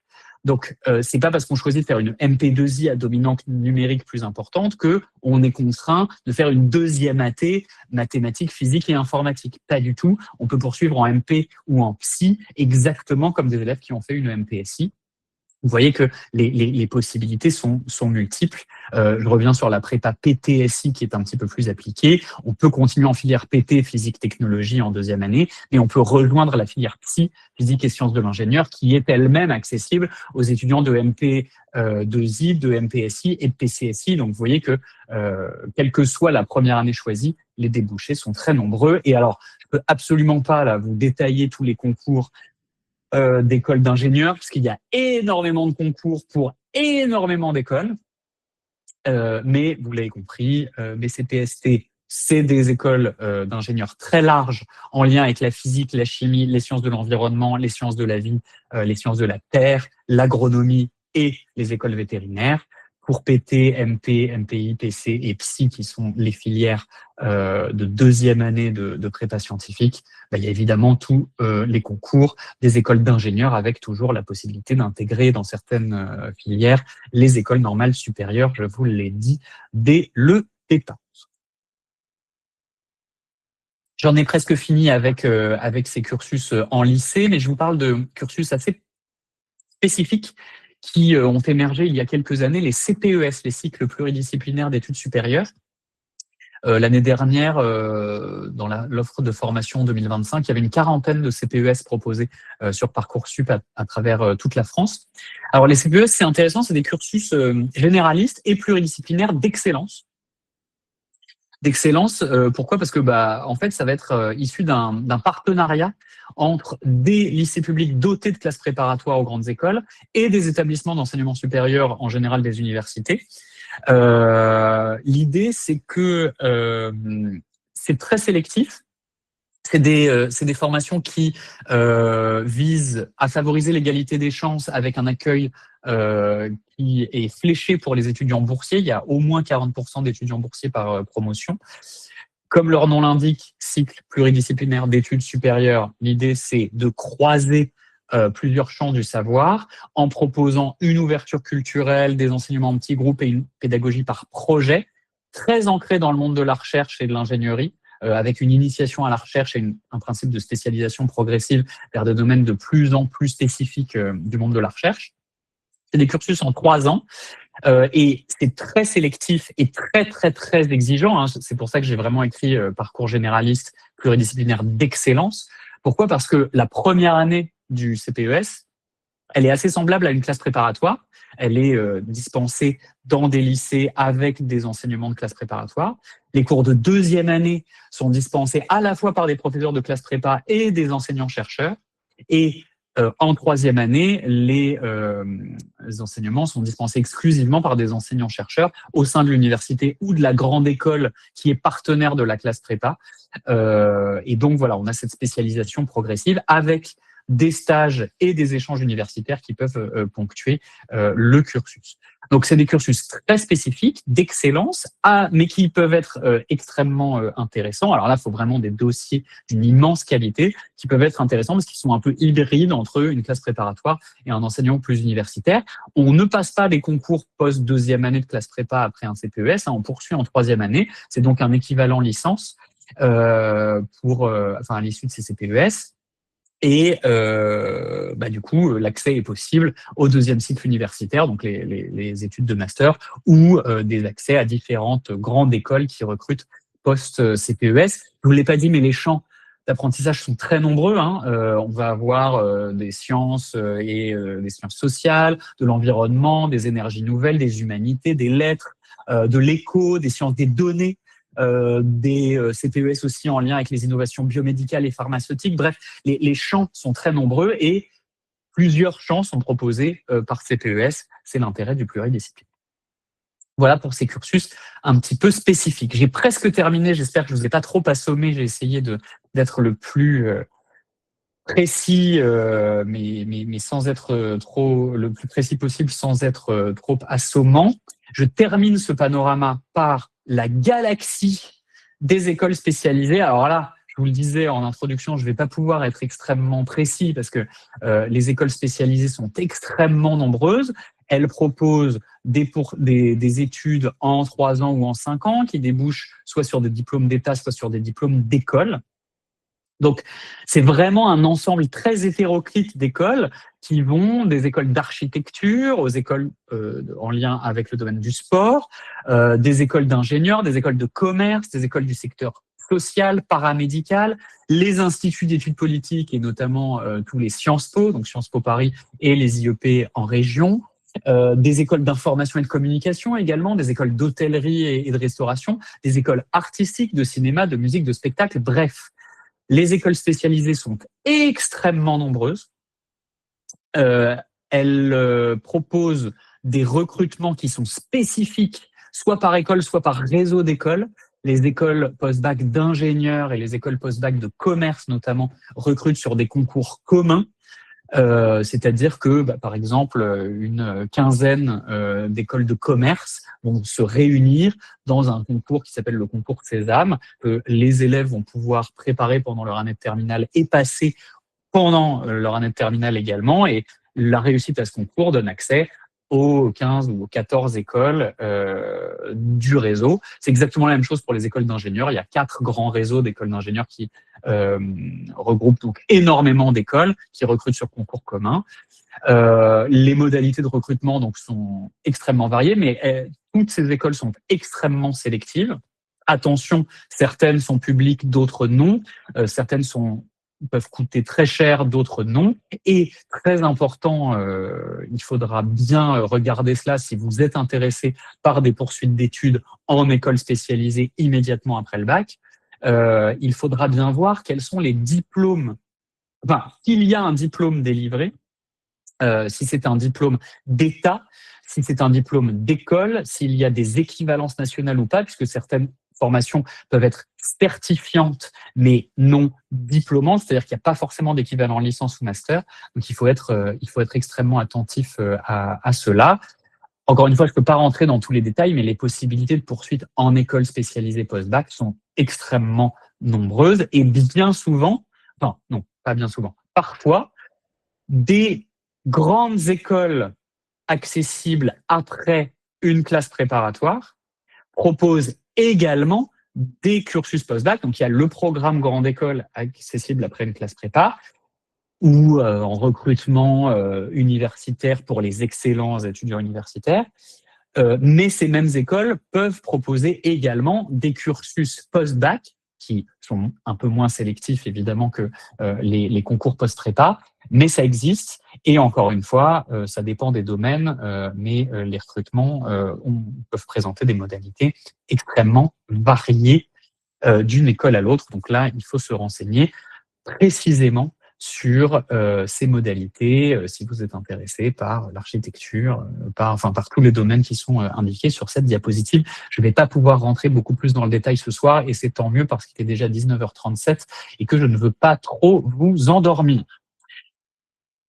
Donc, c'est pas parce qu'on choisit de faire une MP2I à dominante numérique plus importante qu'on est contraint de faire une deuxième AT, mathématiques, physique et informatique. Pas du tout. On peut poursuivre en MP ou en psy, exactement comme des élèves qui ont fait une MPSI. Vous voyez que les possibilités sont multiples. Je reviens sur la prépa PTSI qui est un petit peu plus appliquée. On peut continuer en filière PT, physique, technologie en deuxième année, mais on peut rejoindre la filière psy, physique et sciences de l'ingénieur, qui est elle-même accessible aux étudiants de MP2I, de MPSI et de PCSI. Donc vous voyez que quelle que soit la première année choisie, les débouchés sont très nombreux. Et alors, je peux absolument pas là vous détailler tous les concours d'écoles d'ingénieurs, parce qu'il y a énormément de concours pour énormément d'écoles. Mais vous l'avez compris, BCPST, c'est des écoles d'ingénieurs très larges en lien avec la physique, la chimie, les sciences de l'environnement, les sciences de la vie, les sciences de la terre, l'agronomie et les écoles vétérinaires. pour PT, MP, MPI, PC et Psy, qui sont les filières de deuxième année de prépa scientifique, il y a évidemment tous les concours des écoles d'ingénieurs avec toujours la possibilité d'intégrer dans certaines filières les écoles normales supérieures, je vous l'ai dit, dès le départ. J'en ai presque fini avec ces cursus en lycée, mais je vous parle de cursus assez spécifiques qui ont émergé il y a quelques années, les CPES, les cycles pluridisciplinaires d'études supérieures. L'année dernière, dans l'offre de formation 2025, il y avait une quarantaine de CPES proposés sur Parcoursup à travers toute la France. Alors les CPES, c'est intéressant, c'est des cursus généralistes et pluridisciplinaires d'excellence. Pourquoi? Parce que en fait, ça va être issu d'un partenariat entre des lycées publics dotés de classes préparatoires aux grandes écoles et des établissements d'enseignement supérieur, en général des universités. L'idée, c'est que c'est très sélectif. C'est des formations qui visent à favoriser l'égalité des chances avec un accueil qui est fléché pour les étudiants boursiers. Il y a au moins 40% d'étudiants boursiers par promotion. Comme leur nom l'indique, cycle pluridisciplinaire d'études supérieures, l'idée c'est de croiser plusieurs champs du savoir en proposant une ouverture culturelle, des enseignements en petits groupes et une pédagogie par projet, très ancrée dans le monde de la recherche et de l'ingénierie, avec une initiation à la recherche et un principe de spécialisation progressive vers des domaines de plus en plus spécifiques du monde de la recherche. C'est des cursus en 3 ans et c'est très sélectif et très, très, très exigeant. Hein. C'est pour ça que j'ai vraiment écrit parcours généraliste pluridisciplinaire d'excellence. Pourquoi? Parce que la première année du CPES, elle est assez semblable à une classe préparatoire. Elle est dispensée dans des lycées avec des enseignements de classe préparatoire. Les cours de deuxième année sont dispensés à la fois par des professeurs de classe prépa et des enseignants-chercheurs. Et en troisième année, les enseignements sont dispensés exclusivement par des enseignants-chercheurs au sein de l'université ou de la grande école qui est partenaire de la classe prépa. Et donc voilà, on a cette spécialisation progressive avec des stages et des échanges universitaires qui peuvent ponctuer le cursus. Donc, c'est des cursus très spécifiques, d'excellence, mais qui peuvent être extrêmement intéressants. Alors là, il faut vraiment des dossiers d'une immense qualité qui peuvent être intéressants parce qu'ils sont un peu hybrides entre une classe préparatoire et un enseignement plus universitaire. On ne passe pas les concours post-deuxième année de classe prépa après un CPES, on poursuit en troisième année. C'est donc un équivalent licence à l'issue de ces CPES. Et du coup, l'accès est possible au deuxième cycle universitaire, donc les études de master, ou des accès à différentes grandes écoles qui recrutent post-CPES. Je ne vous l'ai pas dit, mais les champs d'apprentissage sont très nombreux. On va avoir des sciences et des sciences sociales, de l'environnement, des énergies nouvelles, des humanités, des lettres, de l'éco, des sciences des données. Des CPES aussi en lien avec les innovations biomédicales et pharmaceutiques. Bref, les champs sont très nombreux et plusieurs champs sont proposés par CPES. C'est l'intérêt du pluridisciplinaire. Voilà pour ces cursus un petit peu spécifiques. J'ai presque terminé, j'espère que je ne vous ai pas trop assommé. J'ai essayé d'être le plus précis, mais sans être le plus précis possible, sans être trop assommant. Je termine ce panorama par la galaxie des écoles spécialisées. Alors là, je vous le disais en introduction, je ne vais pas pouvoir être extrêmement précis parce que les écoles spécialisées sont extrêmement nombreuses. Elles proposent des études en 3 ans ou en 5 ans qui débouchent soit sur des diplômes d'État, soit sur des diplômes d'école. Donc, c'est vraiment un ensemble très hétéroclite d'écoles qui vont des écoles d'architecture aux écoles en lien avec le domaine du sport, des écoles d'ingénieurs, des écoles de commerce, des écoles du secteur social, paramédical, les instituts d'études politiques et notamment tous les Sciences Po, donc Sciences Po Paris et les IEP en région, des écoles d'information et de communication également, des écoles d'hôtellerie et de restauration, des écoles artistiques, de cinéma, de musique, de spectacle, bref. Les écoles spécialisées sont extrêmement nombreuses. Elles proposent des recrutements qui sont spécifiques, soit par école, soit par réseau d'écoles. Les écoles post-bac d'ingénieurs et les écoles post-bac de commerce, notamment, recrutent sur des concours communs. C'est-à-dire que, par exemple, une quinzaine d'écoles de commerce vont se réunir dans un concours qui s'appelle le concours Sésame, que les élèves vont pouvoir préparer pendant leur année de terminale et passer pendant leur année de terminale également. Et la réussite à ce concours donne accès aux 15 ou aux 14 écoles du réseau. C'est exactement la même chose pour les écoles d'ingénieurs. Il y a 4 grands réseaux d'écoles d'ingénieurs qui regroupent donc énormément d'écoles qui recrutent sur concours commun. Les modalités de recrutement donc sont extrêmement variées, mais toutes ces écoles sont extrêmement sélectives. Attention, certaines sont publiques, d'autres non. Certaines peuvent coûter très cher, d'autres non. Et très important, il faudra bien regarder cela si vous êtes intéressé par des poursuites d'études en école spécialisée immédiatement après le bac. Il faudra bien voir quels sont les diplômes, s'il y a un diplôme délivré, si c'est un diplôme d'État, si c'est un diplôme d'école, s'il y a des équivalences nationales ou pas, puisque certaines formations peuvent être certifiantes mais non diplômantes, c'est-à-dire qu'il n'y a pas forcément d'équivalent licence ou master. Donc il faut être extrêmement attentif à cela. Encore une fois, je ne peux pas rentrer dans tous les détails, mais les possibilités de poursuite en école spécialisée post-bac sont extrêmement nombreuses et bien souvent, non, pas bien souvent, parfois, des grandes écoles accessibles après une classe préparatoire proposent également des cursus post-bac. Donc, il y a le programme grande école accessible après une classe prépa ou en recrutement universitaire pour les excellents étudiants universitaires. Mais ces mêmes écoles peuvent proposer également des cursus post-bac qui sont un peu moins sélectifs évidemment que les concours post-prépa, mais ça existe. Et encore une fois, ça dépend des domaines, mais les recrutements peuvent présenter des modalités extrêmement variées d'une école à l'autre. Donc là, il faut se renseigner précisément sur ces modalités, si vous êtes intéressé par l'architecture, par tous les domaines qui sont indiqués sur cette diapositive. Je ne vais pas pouvoir rentrer beaucoup plus dans le détail ce soir, et c'est tant mieux parce qu'il est déjà 19h37 et que je ne veux pas trop vous endormir.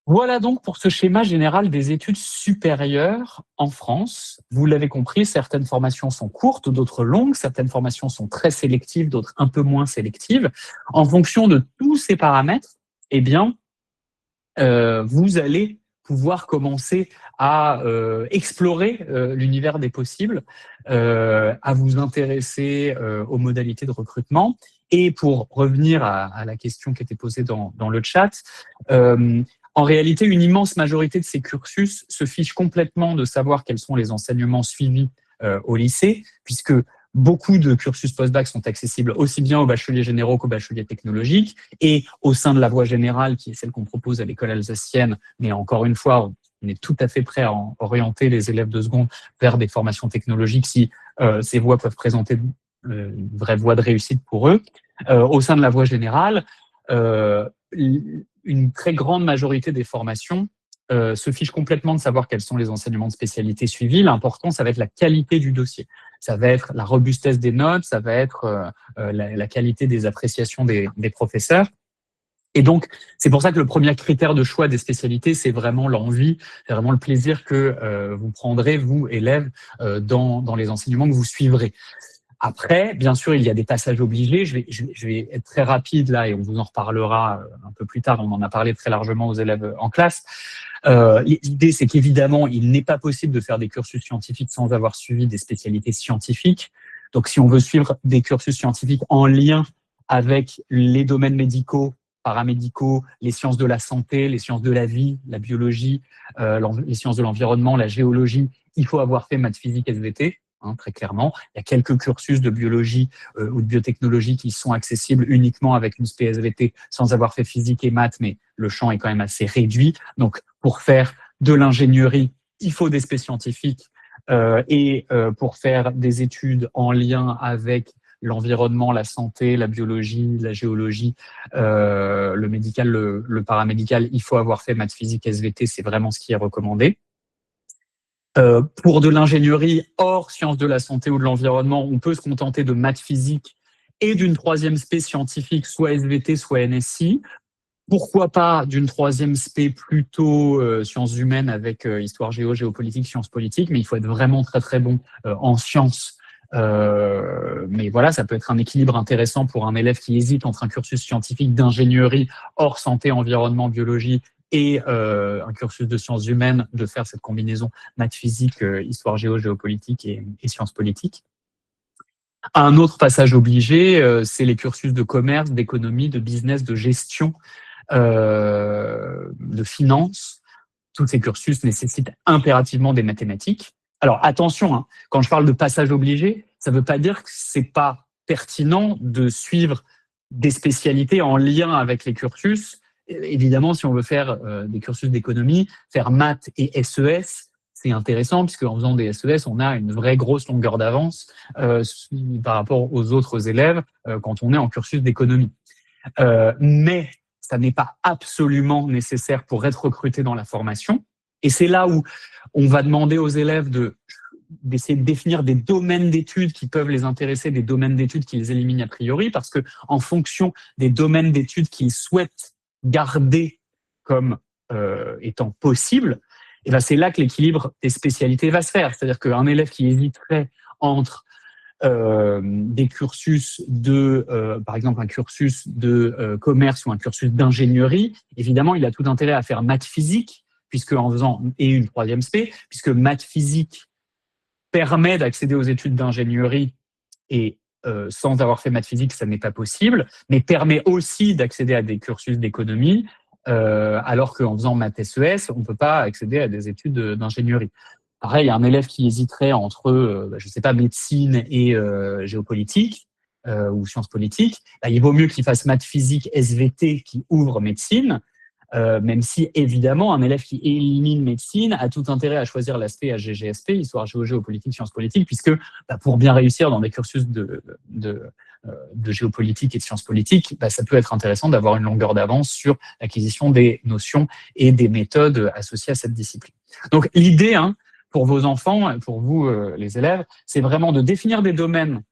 Voilà donc pour ce schéma général des études supérieures en France. Vous l'avez compris, certaines formations sont courtes, d'autres longues, certaines formations sont très sélectives, d'autres un peu moins sélectives. En fonction de tous ces paramètres, eh bien, vous allez pouvoir commencer à explorer l'univers des possibles, à vous intéresser aux modalités de recrutement. Et pour revenir à la question qui était posée dans le chat, en réalité, une immense majorité de ces cursus se fichent complètement de savoir quels sont les enseignements suivis au lycée, puisque beaucoup de cursus post-bac sont accessibles aussi bien aux bacheliers généraux qu'aux bacheliers technologiques, et au sein de la voie générale, qui est celle qu'on propose à l'école alsacienne, mais encore une fois, on est tout à fait prêt à orienter les élèves de seconde vers des formations technologiques si ces voies peuvent présenter une vraie voie de réussite pour eux. Au sein de la voie générale, une très grande majorité des formations se fichent complètement de savoir quels sont les enseignements de spécialité suivis. L'important, ça va être la qualité du dossier. Ça va être la robustesse des notes, ça va être la qualité des appréciations des professeurs. Et donc, c'est pour ça que le premier critère de choix des spécialités, c'est vraiment l'envie, c'est vraiment le plaisir que vous prendrez, vous, élèves, dans les enseignements que vous suivrez. Après, bien sûr, il y a des passages obligés. Je vais être très rapide là et on vous en reparlera un peu plus tard. On en a parlé très largement aux élèves en classe. L'idée, c'est qu'évidemment, il n'est pas possible de faire des cursus scientifiques sans avoir suivi des spécialités scientifiques. Donc, si on veut suivre des cursus scientifiques en lien avec les domaines médicaux, paramédicaux, les sciences de la santé, les sciences de la vie, la biologie, les sciences de l'environnement, la géologie, il faut avoir fait maths, physique, SVT. Très clairement. Il y a quelques cursus de biologie ou de biotechnologie qui sont accessibles uniquement avec une SPSVT sans avoir fait physique et maths, mais le champ est quand même assez réduit. Donc, pour faire de l'ingénierie, il faut des spé scientifiques et pour faire des études en lien avec l'environnement, la santé, la biologie, la géologie, le médical, le paramédical, il faut avoir fait maths, physique, SVT, c'est vraiment ce qui est recommandé. Pour de l'ingénierie hors sciences de la santé ou de l'environnement, on peut se contenter de maths physique et d'une troisième spé scientifique, soit SVT, soit NSI. Pourquoi pas d'une troisième spé plutôt sciences humaines avec histoire géo, géopolitique, sciences politiques, mais il faut être vraiment très très bon en sciences. Mais voilà, ça peut être un équilibre intéressant pour un élève qui hésite entre un cursus scientifique d'ingénierie hors santé, environnement, biologie et un cursus de sciences humaines, de faire cette combinaison maths, physique, histoire géo, géopolitique et sciences politiques. Un autre passage obligé, c'est les cursus de commerce, d'économie, de business, de gestion, de finance. Tous ces cursus nécessitent impérativement des mathématiques. Alors attention, hein, quand je parle de passage obligé, ça ne veut pas dire que c'est pas pertinent de suivre des spécialités en lien avec les cursus. Évidemment, si on veut faire des cursus d'économie, faire maths et SES, c'est intéressant puisque en faisant des SES, on a une vraie grosse longueur d'avance par rapport aux autres élèves quand on est en cursus d'économie. Mais ça n'est pas absolument nécessaire pour être recruté dans la formation. Et c'est là où on va demander aux élèves d'essayer de définir des domaines d'études qui peuvent les intéresser, des domaines d'études qui les éliminent a priori, parce que en fonction des domaines d'études qu'ils souhaitent garder comme étant possibles, et ben c'est là que l'équilibre des spécialités va se faire. C'est-à-dire qu'un élève qui hésiterait entre des cursus par exemple un cursus de commerce ou un cursus d'ingénierie, évidemment, il a tout intérêt à faire maths physique, et une troisième spé, puisque maths physique permet d'accéder aux études d'ingénierie et sans avoir fait maths physique, ça n'est pas possible, mais permet aussi d'accéder à des cursus d'économie, alors qu'en faisant maths SES, on ne peut pas accéder à des études d'ingénierie. Pareil, un élève qui hésiterait entre, je sais pas, médecine et géopolitique ou sciences politiques, il vaut mieux qu'il fasse maths physique SVT qui ouvre médecine, même si évidemment un élève qui élimine médecine a tout intérêt à choisir l'aspect HGGSP, histoire géo, géopolitique, sciences politiques, puisque pour bien réussir dans des cursus de géopolitique et de sciences politiques, ça peut être intéressant d'avoir une longueur d'avance sur l'acquisition des notions et des méthodes associées à cette discipline. Donc l'idée, pour vos enfants, pour vous les élèves, c'est vraiment de définir des domaines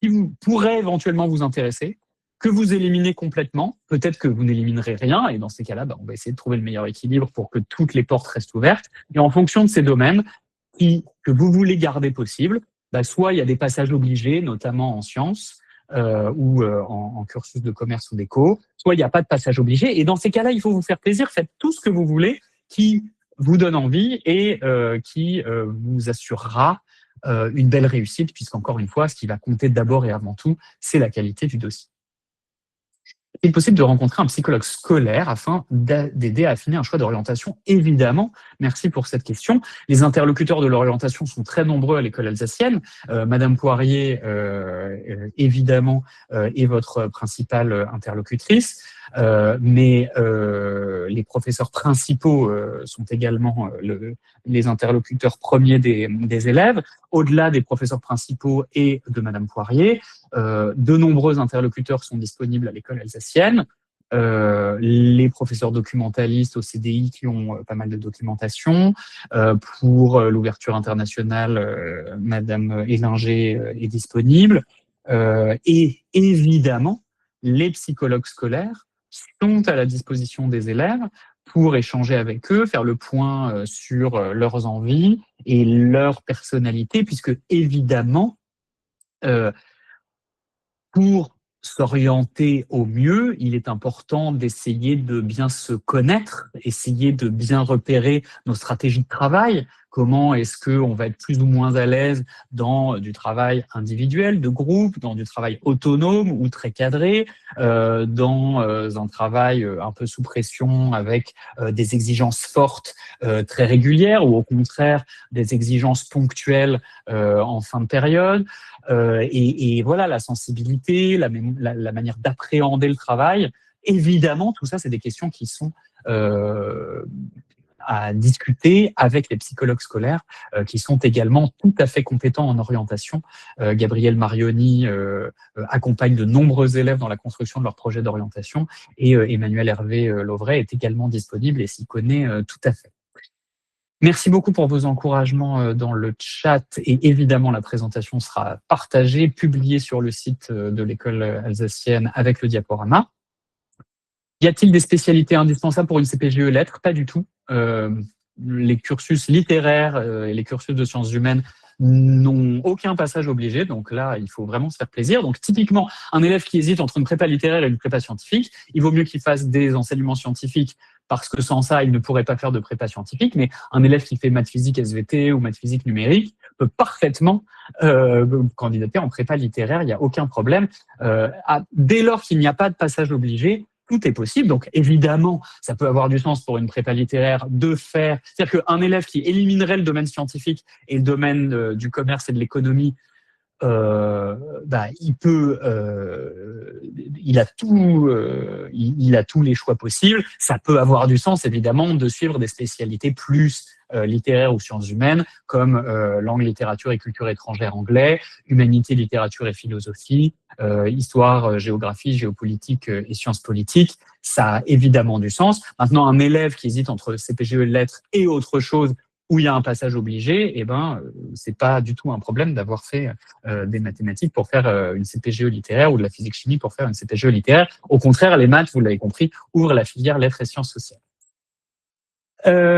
qui pourraient éventuellement vous intéresser, que vous éliminez complètement. Peut-être que vous n'éliminerez rien, et dans ces cas-là, on va essayer de trouver le meilleur équilibre pour que toutes les portes restent ouvertes. Et en fonction de ces domaines que vous voulez garder possibles, soit il y a des passages obligés, notamment en sciences, ou en cursus de commerce ou d'éco, soit il n'y a pas de passage obligé. Et dans ces cas-là, il faut vous faire plaisir, faites tout ce que vous voulez qui vous donne envie et qui vous assurera une belle réussite, puisqu'encore une fois, ce qui va compter d'abord et avant tout, c'est la qualité du dossier. Il est possible de rencontrer un psychologue scolaire afin d'aider à affiner un choix d'orientation. Évidemment, merci pour cette question. Les interlocuteurs de l'orientation sont très nombreux à l'école alsacienne. Madame Poirier, évidemment, est votre principale interlocutrice, mais les professeurs principaux sont également les interlocuteurs premiers des élèves. Au-delà des professeurs principaux et de Madame Poirier, de nombreux interlocuteurs sont disponibles à l'école alsacienne. Les professeurs documentalistes au CDI qui ont pas mal de documentation. Pour l'ouverture internationale, Madame Hélinger est disponible. Et évidemment, les psychologues scolaires sont à la disposition des élèves pour échanger avec eux, faire le point sur leurs envies et leur personnalité, puisque évidemment, pour s'orienter au mieux, il est important d'essayer de bien se connaître, essayer de bien repérer nos stratégies de travail. Comment est-ce qu'on va être plus ou moins à l'aise dans du travail individuel, de groupe, dans du travail autonome ou très cadré, dans un travail un peu sous pression avec des exigences fortes très régulières ou au contraire des exigences ponctuelles en fin de période. Et voilà, la sensibilité, la manière d'appréhender le travail. Évidemment, tout ça, c'est des questions qui sont à discuter avec les psychologues scolaires qui sont également tout à fait compétents en orientation. Gabriel Marioni accompagne de nombreux élèves dans la construction de leur projet d'orientation et Emmanuel Hervé Lovray est également disponible et s'y connaît tout à fait. Merci beaucoup pour vos encouragements dans le chat et évidemment la présentation sera partagée, publiée sur le site de l'école alsacienne avec le diaporama. Y a-t-il des spécialités indispensables pour une CPGE lettres? Pas du tout. Les cursus littéraires et les cursus de sciences humaines n'ont aucun passage obligé. Donc là, il faut vraiment se faire plaisir. Donc typiquement, un élève qui hésite entre une prépa littéraire et une prépa scientifique, il vaut mieux qu'il fasse des enseignements scientifiques parce que sans ça, il ne pourrait pas faire de prépa scientifique. Mais un élève qui fait maths physique SVT ou maths physique numérique peut parfaitement candidater en prépa littéraire. Il n'y a aucun problème. Dès lors qu'il n'y a pas de passage obligé, tout est possible. Donc, évidemment, ça peut avoir du sens pour une prépa littéraire de faire... C'est-à-dire qu'un élève qui éliminerait le domaine scientifique et le domaine du commerce et de l'économie, il peut... il a tous les choix possibles. Ça peut avoir du sens, évidemment, de suivre des spécialités plus littéraires ou sciences humaines, comme langue, littérature et culture étrangère anglais, humanité, littérature et philosophie, histoire, géographie, géopolitique et sciences politiques. Ça a évidemment du sens. Maintenant, un élève qui hésite entre CPGE lettres et autre chose où il y a un passage obligé, c'est pas du tout un problème d'avoir fait des mathématiques pour faire une CPGE littéraire ou de la physique-chimie pour faire une CPGE littéraire. Au contraire, les maths, vous l'avez compris, ouvrent la filière lettres et sciences sociales.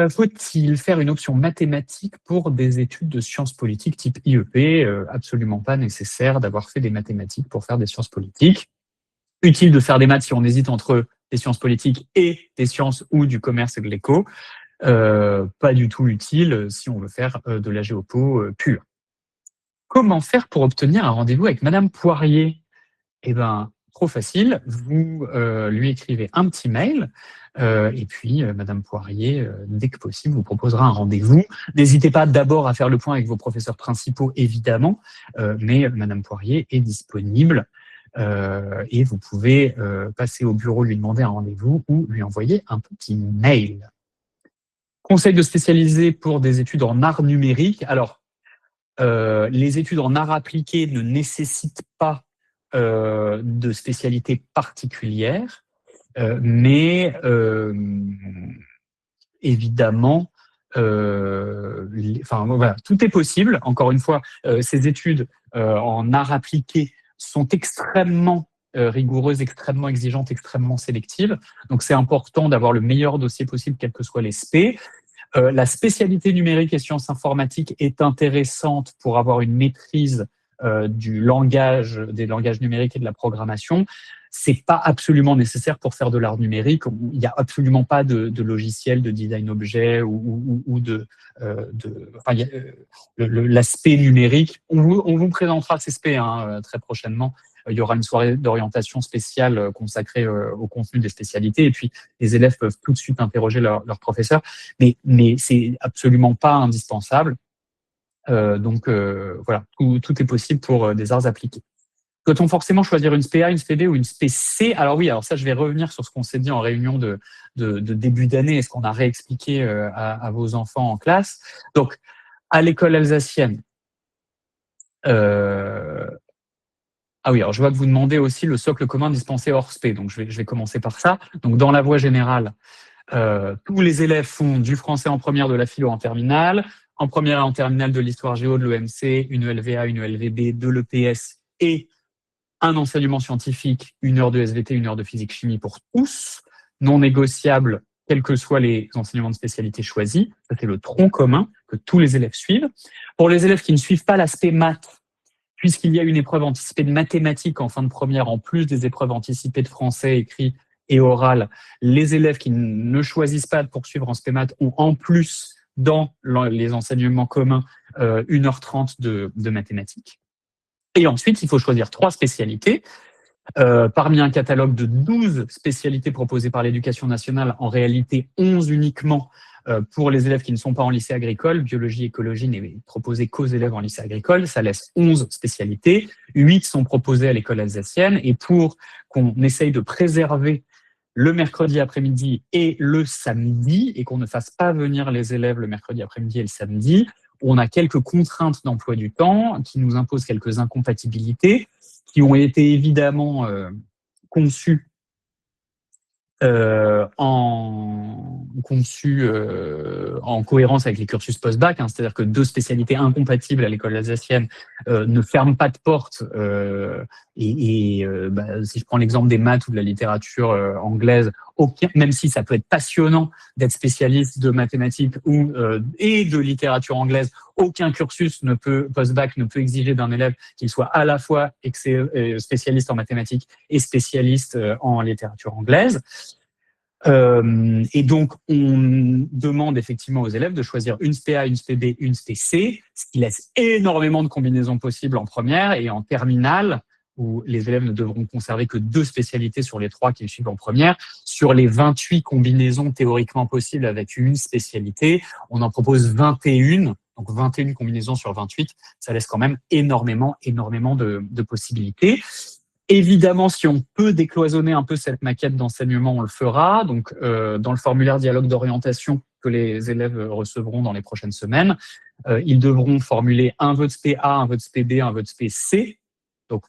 Faut-il faire une option mathématique pour des études de sciences politiques type IEP? Absolument pas nécessaire d'avoir fait des mathématiques pour faire des sciences politiques. Utile de faire des maths si on hésite entre des sciences politiques et des sciences ou du commerce et de l'éco. Pas du tout utile si on veut faire de la géopo pure. Comment faire pour obtenir un rendez-vous avec Madame Poirier? Trop facile, vous lui écrivez un petit mail et puis Madame Poirier, dès que possible, vous proposera un rendez-vous. N'hésitez pas d'abord à faire le point avec vos professeurs principaux, évidemment, mais Madame Poirier est disponible et vous pouvez passer au bureau, lui demander un rendez-vous ou lui envoyer un petit mail. Conseil de spécialiser pour des études en art numérique. Alors, les études en art appliqué ne nécessitent pas de spécialité particulière, mais évidemment, tout est possible. Encore une fois, ces études en art appliqué sont extrêmement rigoureuses, extrêmement exigeantes, extrêmement sélectives. Donc, c'est important d'avoir le meilleur dossier possible, quels que soient les spé. La spécialité numérique et sciences informatiques est intéressante pour avoir une maîtrise des langages numériques et de la programmation. C'est pas absolument nécessaire pour faire de l'art numérique. Il n'y a absolument pas de logiciel de design objet l'aspect numérique. On vous présentera ces spé très prochainement. Il y aura une soirée d'orientation spéciale consacrée au contenu des spécialités et puis les élèves peuvent tout de suite interroger leur professeur. Mais c'est absolument pas indispensable. Voilà, tout est possible pour des arts appliqués. Doit-on forcément choisir une SPA, une SPB ou une SPC? Alors oui, alors ça, je vais revenir sur ce qu'on s'est dit en réunion de début d'année et ce qu'on a réexpliqué à vos enfants en classe. Donc, à l'école alsacienne, ah oui, alors je vois que vous demandez aussi le socle commun dispensé hors SPé, donc je vais commencer par ça. Donc, dans la voie générale, tous les élèves font du français en première, de la philo en terminale, en première et en terminale de l'histoire géo, de l'EMC, une ELVA, une ELVB, de l'EPS et un enseignement scientifique, 1 heure de SVT, 1 heure de physique-chimie pour tous, non négociable, quels que soient les enseignements de spécialité choisis. Ça, c'est le tronc commun que tous les élèves suivent. Pour les élèves qui ne suivent pas l'aspect maths, puisqu'il y a une épreuve anticipée de mathématiques en fin de première, en plus des épreuves anticipées de français écrit et oral, les élèves qui ne choisissent pas de poursuivre en spé maths ont en plus, dans les enseignements communs, 1h30 de mathématiques. Et ensuite, il faut choisir 3 spécialités. Parmi un catalogue de 12 spécialités proposées par l'Éducation nationale, en réalité 11 uniquement pour les élèves qui ne sont pas en lycée agricole. Biologie, écologie n'est proposée qu'aux élèves en lycée agricole. Ça laisse 11 spécialités. 8 sont proposées à l'école alsacienne. Et pour qu'on essaye de préserver le mercredi après-midi et le samedi, et qu'on ne fasse pas venir les élèves le mercredi après-midi et le samedi, on a quelques contraintes d'emploi du temps qui nous imposent quelques incompatibilités qui ont été évidemment conçues conçus en cohérence avec les cursus post-bac, hein, c'est-à-dire que 2 spécialités incompatibles à l'école alsacienne ne ferment pas de porte. Si je prends l'exemple des maths ou de la littérature anglaise, même si ça peut être passionnant d'être spécialiste de mathématiques et de littérature anglaise, aucun cursus post-bac ne peut exiger d'un élève qu'il soit à la fois spécialiste en mathématiques et spécialiste en littérature anglaise. Et donc, on demande effectivement aux élèves de choisir une SPA, une SPB, une SPC, ce qui laisse énormément de combinaisons possibles en première et en terminale, où les élèves ne devront conserver que 2 spécialités sur les 3 qu'ils suivent en première. Sur les 28 combinaisons théoriquement possibles avec une spécialité, on en propose 21. Donc 21 combinaisons sur 28, ça laisse quand même énormément de possibilités. Évidemment, si on peut décloisonner un peu cette maquette d'enseignement, on le fera. Donc, dans le formulaire dialogue d'orientation que les élèves recevront dans les prochaines semaines, ils devront formuler un vœu de SPA, un vœu de SPB, un vœu de SPC, donc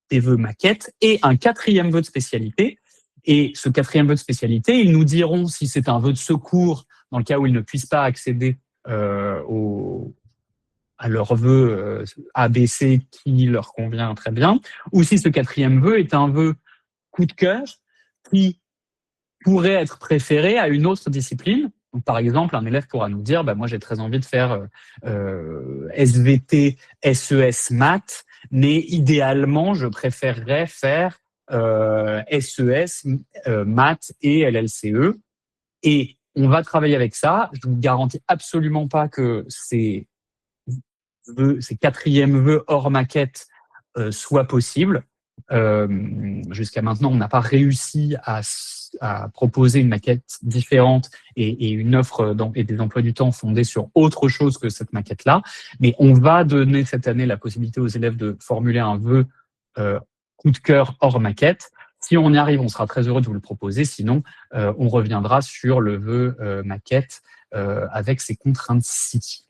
des vœux maquettes, et un 4e vœu de spécialité. Et ce 4e vœu de spécialité, ils nous diront si c'est un vœu de secours dans le cas où ils ne puissent pas accéder à leur vœu ABC qui leur convient très bien, ou si ce 4e vœu est un vœu coup de cœur qui pourrait être préféré à une autre discipline. Donc, par exemple, un élève pourra nous dire moi j'ai très envie de faire SVT, SES maths, mais idéalement je préférerais faire SES maths et LLCE. Et on va travailler avec ça. Je ne vous garantis absolument pas que ces 4e vœux hors maquette soit possible. Jusqu'à maintenant, on n'a pas réussi à proposer une maquette différente et une offre et des emplois du temps fondés sur autre chose que cette maquette-là. Mais on va donner cette année la possibilité aux élèves de formuler un vœu coup de cœur hors maquette. Si on y arrive, on sera très heureux de vous le proposer. Sinon, on reviendra sur le vœu maquette avec ses contraintes-ci.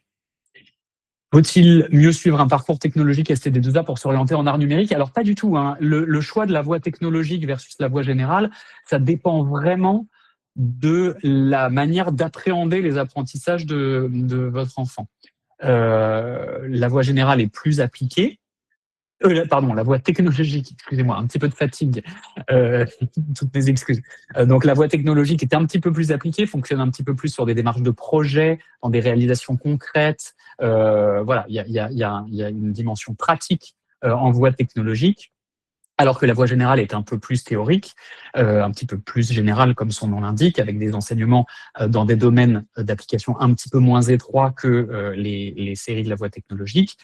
Faut-il mieux suivre un parcours technologique STD2A pour s'orienter en art numérique? Alors, pas du tout, hein. Le choix de la voie technologique versus la voie générale, ça dépend vraiment de la manière d'appréhender les apprentissages de votre enfant. La voie générale est plus appliquée. La voie technologique, excusez-moi, un petit peu de fatigue, toutes mes excuses. Donc, la voie technologique est un petit peu plus appliquée, fonctionne un petit peu plus sur des démarches de projet, dans des réalisations concrètes. Voilà, il y a une dimension pratique en voie technologique, alors que la voie générale est un peu plus théorique, un petit peu plus générale comme son nom l'indique, avec des enseignements dans des domaines d'application un petit peu moins étroits que les séries de la voie technologique.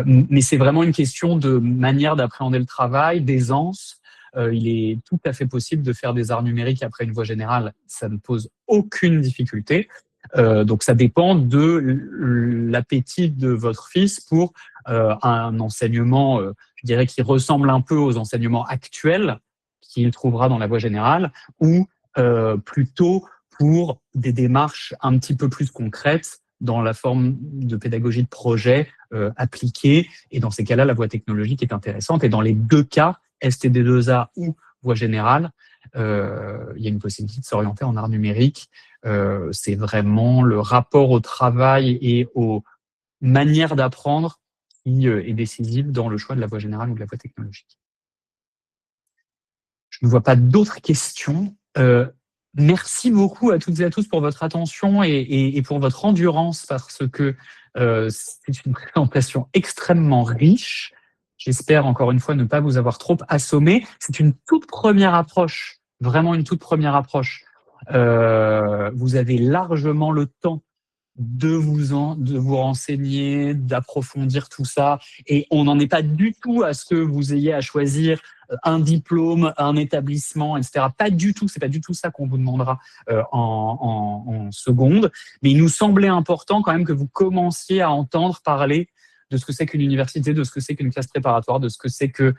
Mais c'est vraiment une question de manière d'appréhender le travail, d'aisance. Il est tout à fait possible de faire des arts numériques après une voie générale, ça ne pose aucune difficulté. Donc ça dépend de l'appétit de votre fils pour un enseignement, je dirais, qui ressemble un peu aux enseignements actuels qu'il trouvera dans la voie générale, ou plutôt pour des démarches un petit peu plus concrètes dans la forme de pédagogie de projet appliquée. Et dans ces cas-là, la voie technologique est intéressante. Et dans les 2 cas, STD2A ou voie générale, il y a une possibilité de s'orienter en art numérique. C'est vraiment le rapport au travail et aux manières d'apprendre qui est décisive dans le choix de la voie générale ou de la voie technologique. Je ne vois pas d'autres questions. Merci beaucoup à toutes et à tous pour votre attention et pour votre endurance, parce que c'est une présentation extrêmement riche. J'espère encore une fois ne pas vous avoir trop assommé. C'est une toute première approche, vraiment une toute première approche. Vous avez largement le temps de vous renseigner, d'approfondir tout ça, et on n'en est pas du tout à ce que vous ayez à choisir un diplôme, un établissement, etc. Pas du tout, c'est pas du tout ça qu'on vous demandera en seconde, mais il nous semblait important quand même que vous commenciez à entendre parler de ce que c'est qu'une université, de ce que c'est qu'une classe préparatoire, de ce que c'est qu'une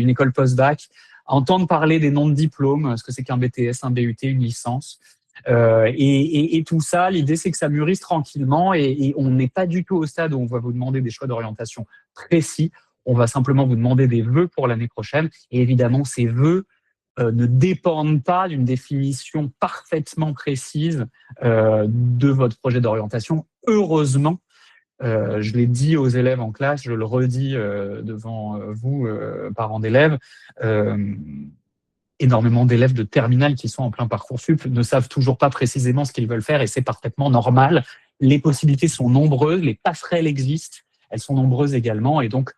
école post-bac, entendre parler des noms de diplômes, ce que c'est qu'un BTS, un BUT, une licence. Et tout ça, l'idée c'est que ça mûrisse tranquillement, et on n'est pas du tout au stade où on va vous demander des choix d'orientation précis. On va simplement vous demander des vœux pour l'année prochaine, et évidemment ces vœux, ne dépendent pas d'une définition parfaitement précise de votre projet d'orientation. Heureusement, je l'ai dit aux élèves en classe, je le redis devant vous, parents d'élèves, énormément d'élèves de terminale qui sont en plein Parcoursup ne savent toujours pas précisément ce qu'ils veulent faire et c'est parfaitement normal. Les possibilités sont nombreuses, les passerelles existent, elles sont nombreuses également et donc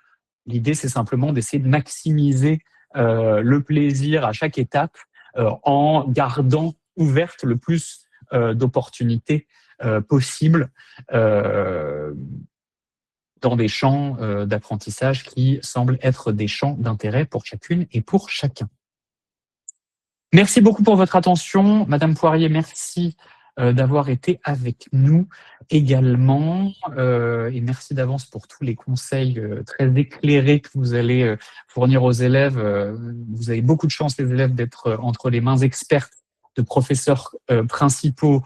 l'idée c'est simplement d'essayer de maximiser le plaisir à chaque étape en gardant ouverte le plus d'opportunités possibles dans des champs d'apprentissage qui semblent être des champs d'intérêt pour chacune et pour chacun. Merci beaucoup pour votre attention. Madame Poirier, merci d'avoir été avec nous également. Et merci d'avance pour tous les conseils très éclairés que vous allez fournir aux élèves. Vous avez beaucoup de chance, les élèves, d'être entre les mains expertes de professeurs principaux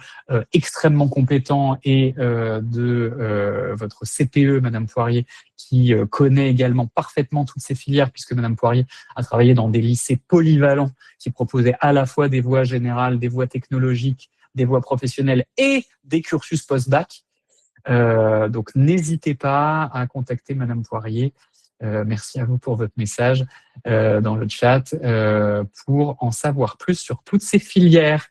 extrêmement compétents et de votre CPE, Madame Poirier, qui connaît également parfaitement toutes ces filières, puisque Madame Poirier a travaillé dans des lycées polyvalents qui proposaient à la fois des voies générales, des voies technologiques, des voies professionnelles et des cursus post-bac. Donc, n'hésitez pas à contacter Madame Poirier. Merci à vous pour votre message dans le chat pour en savoir plus sur toutes ces filières.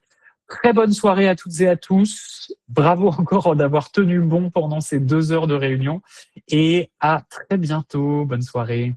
Très bonne soirée à toutes et à tous. Bravo encore d'avoir tenu bon pendant ces 2 heures de réunion et à très bientôt. Bonne soirée.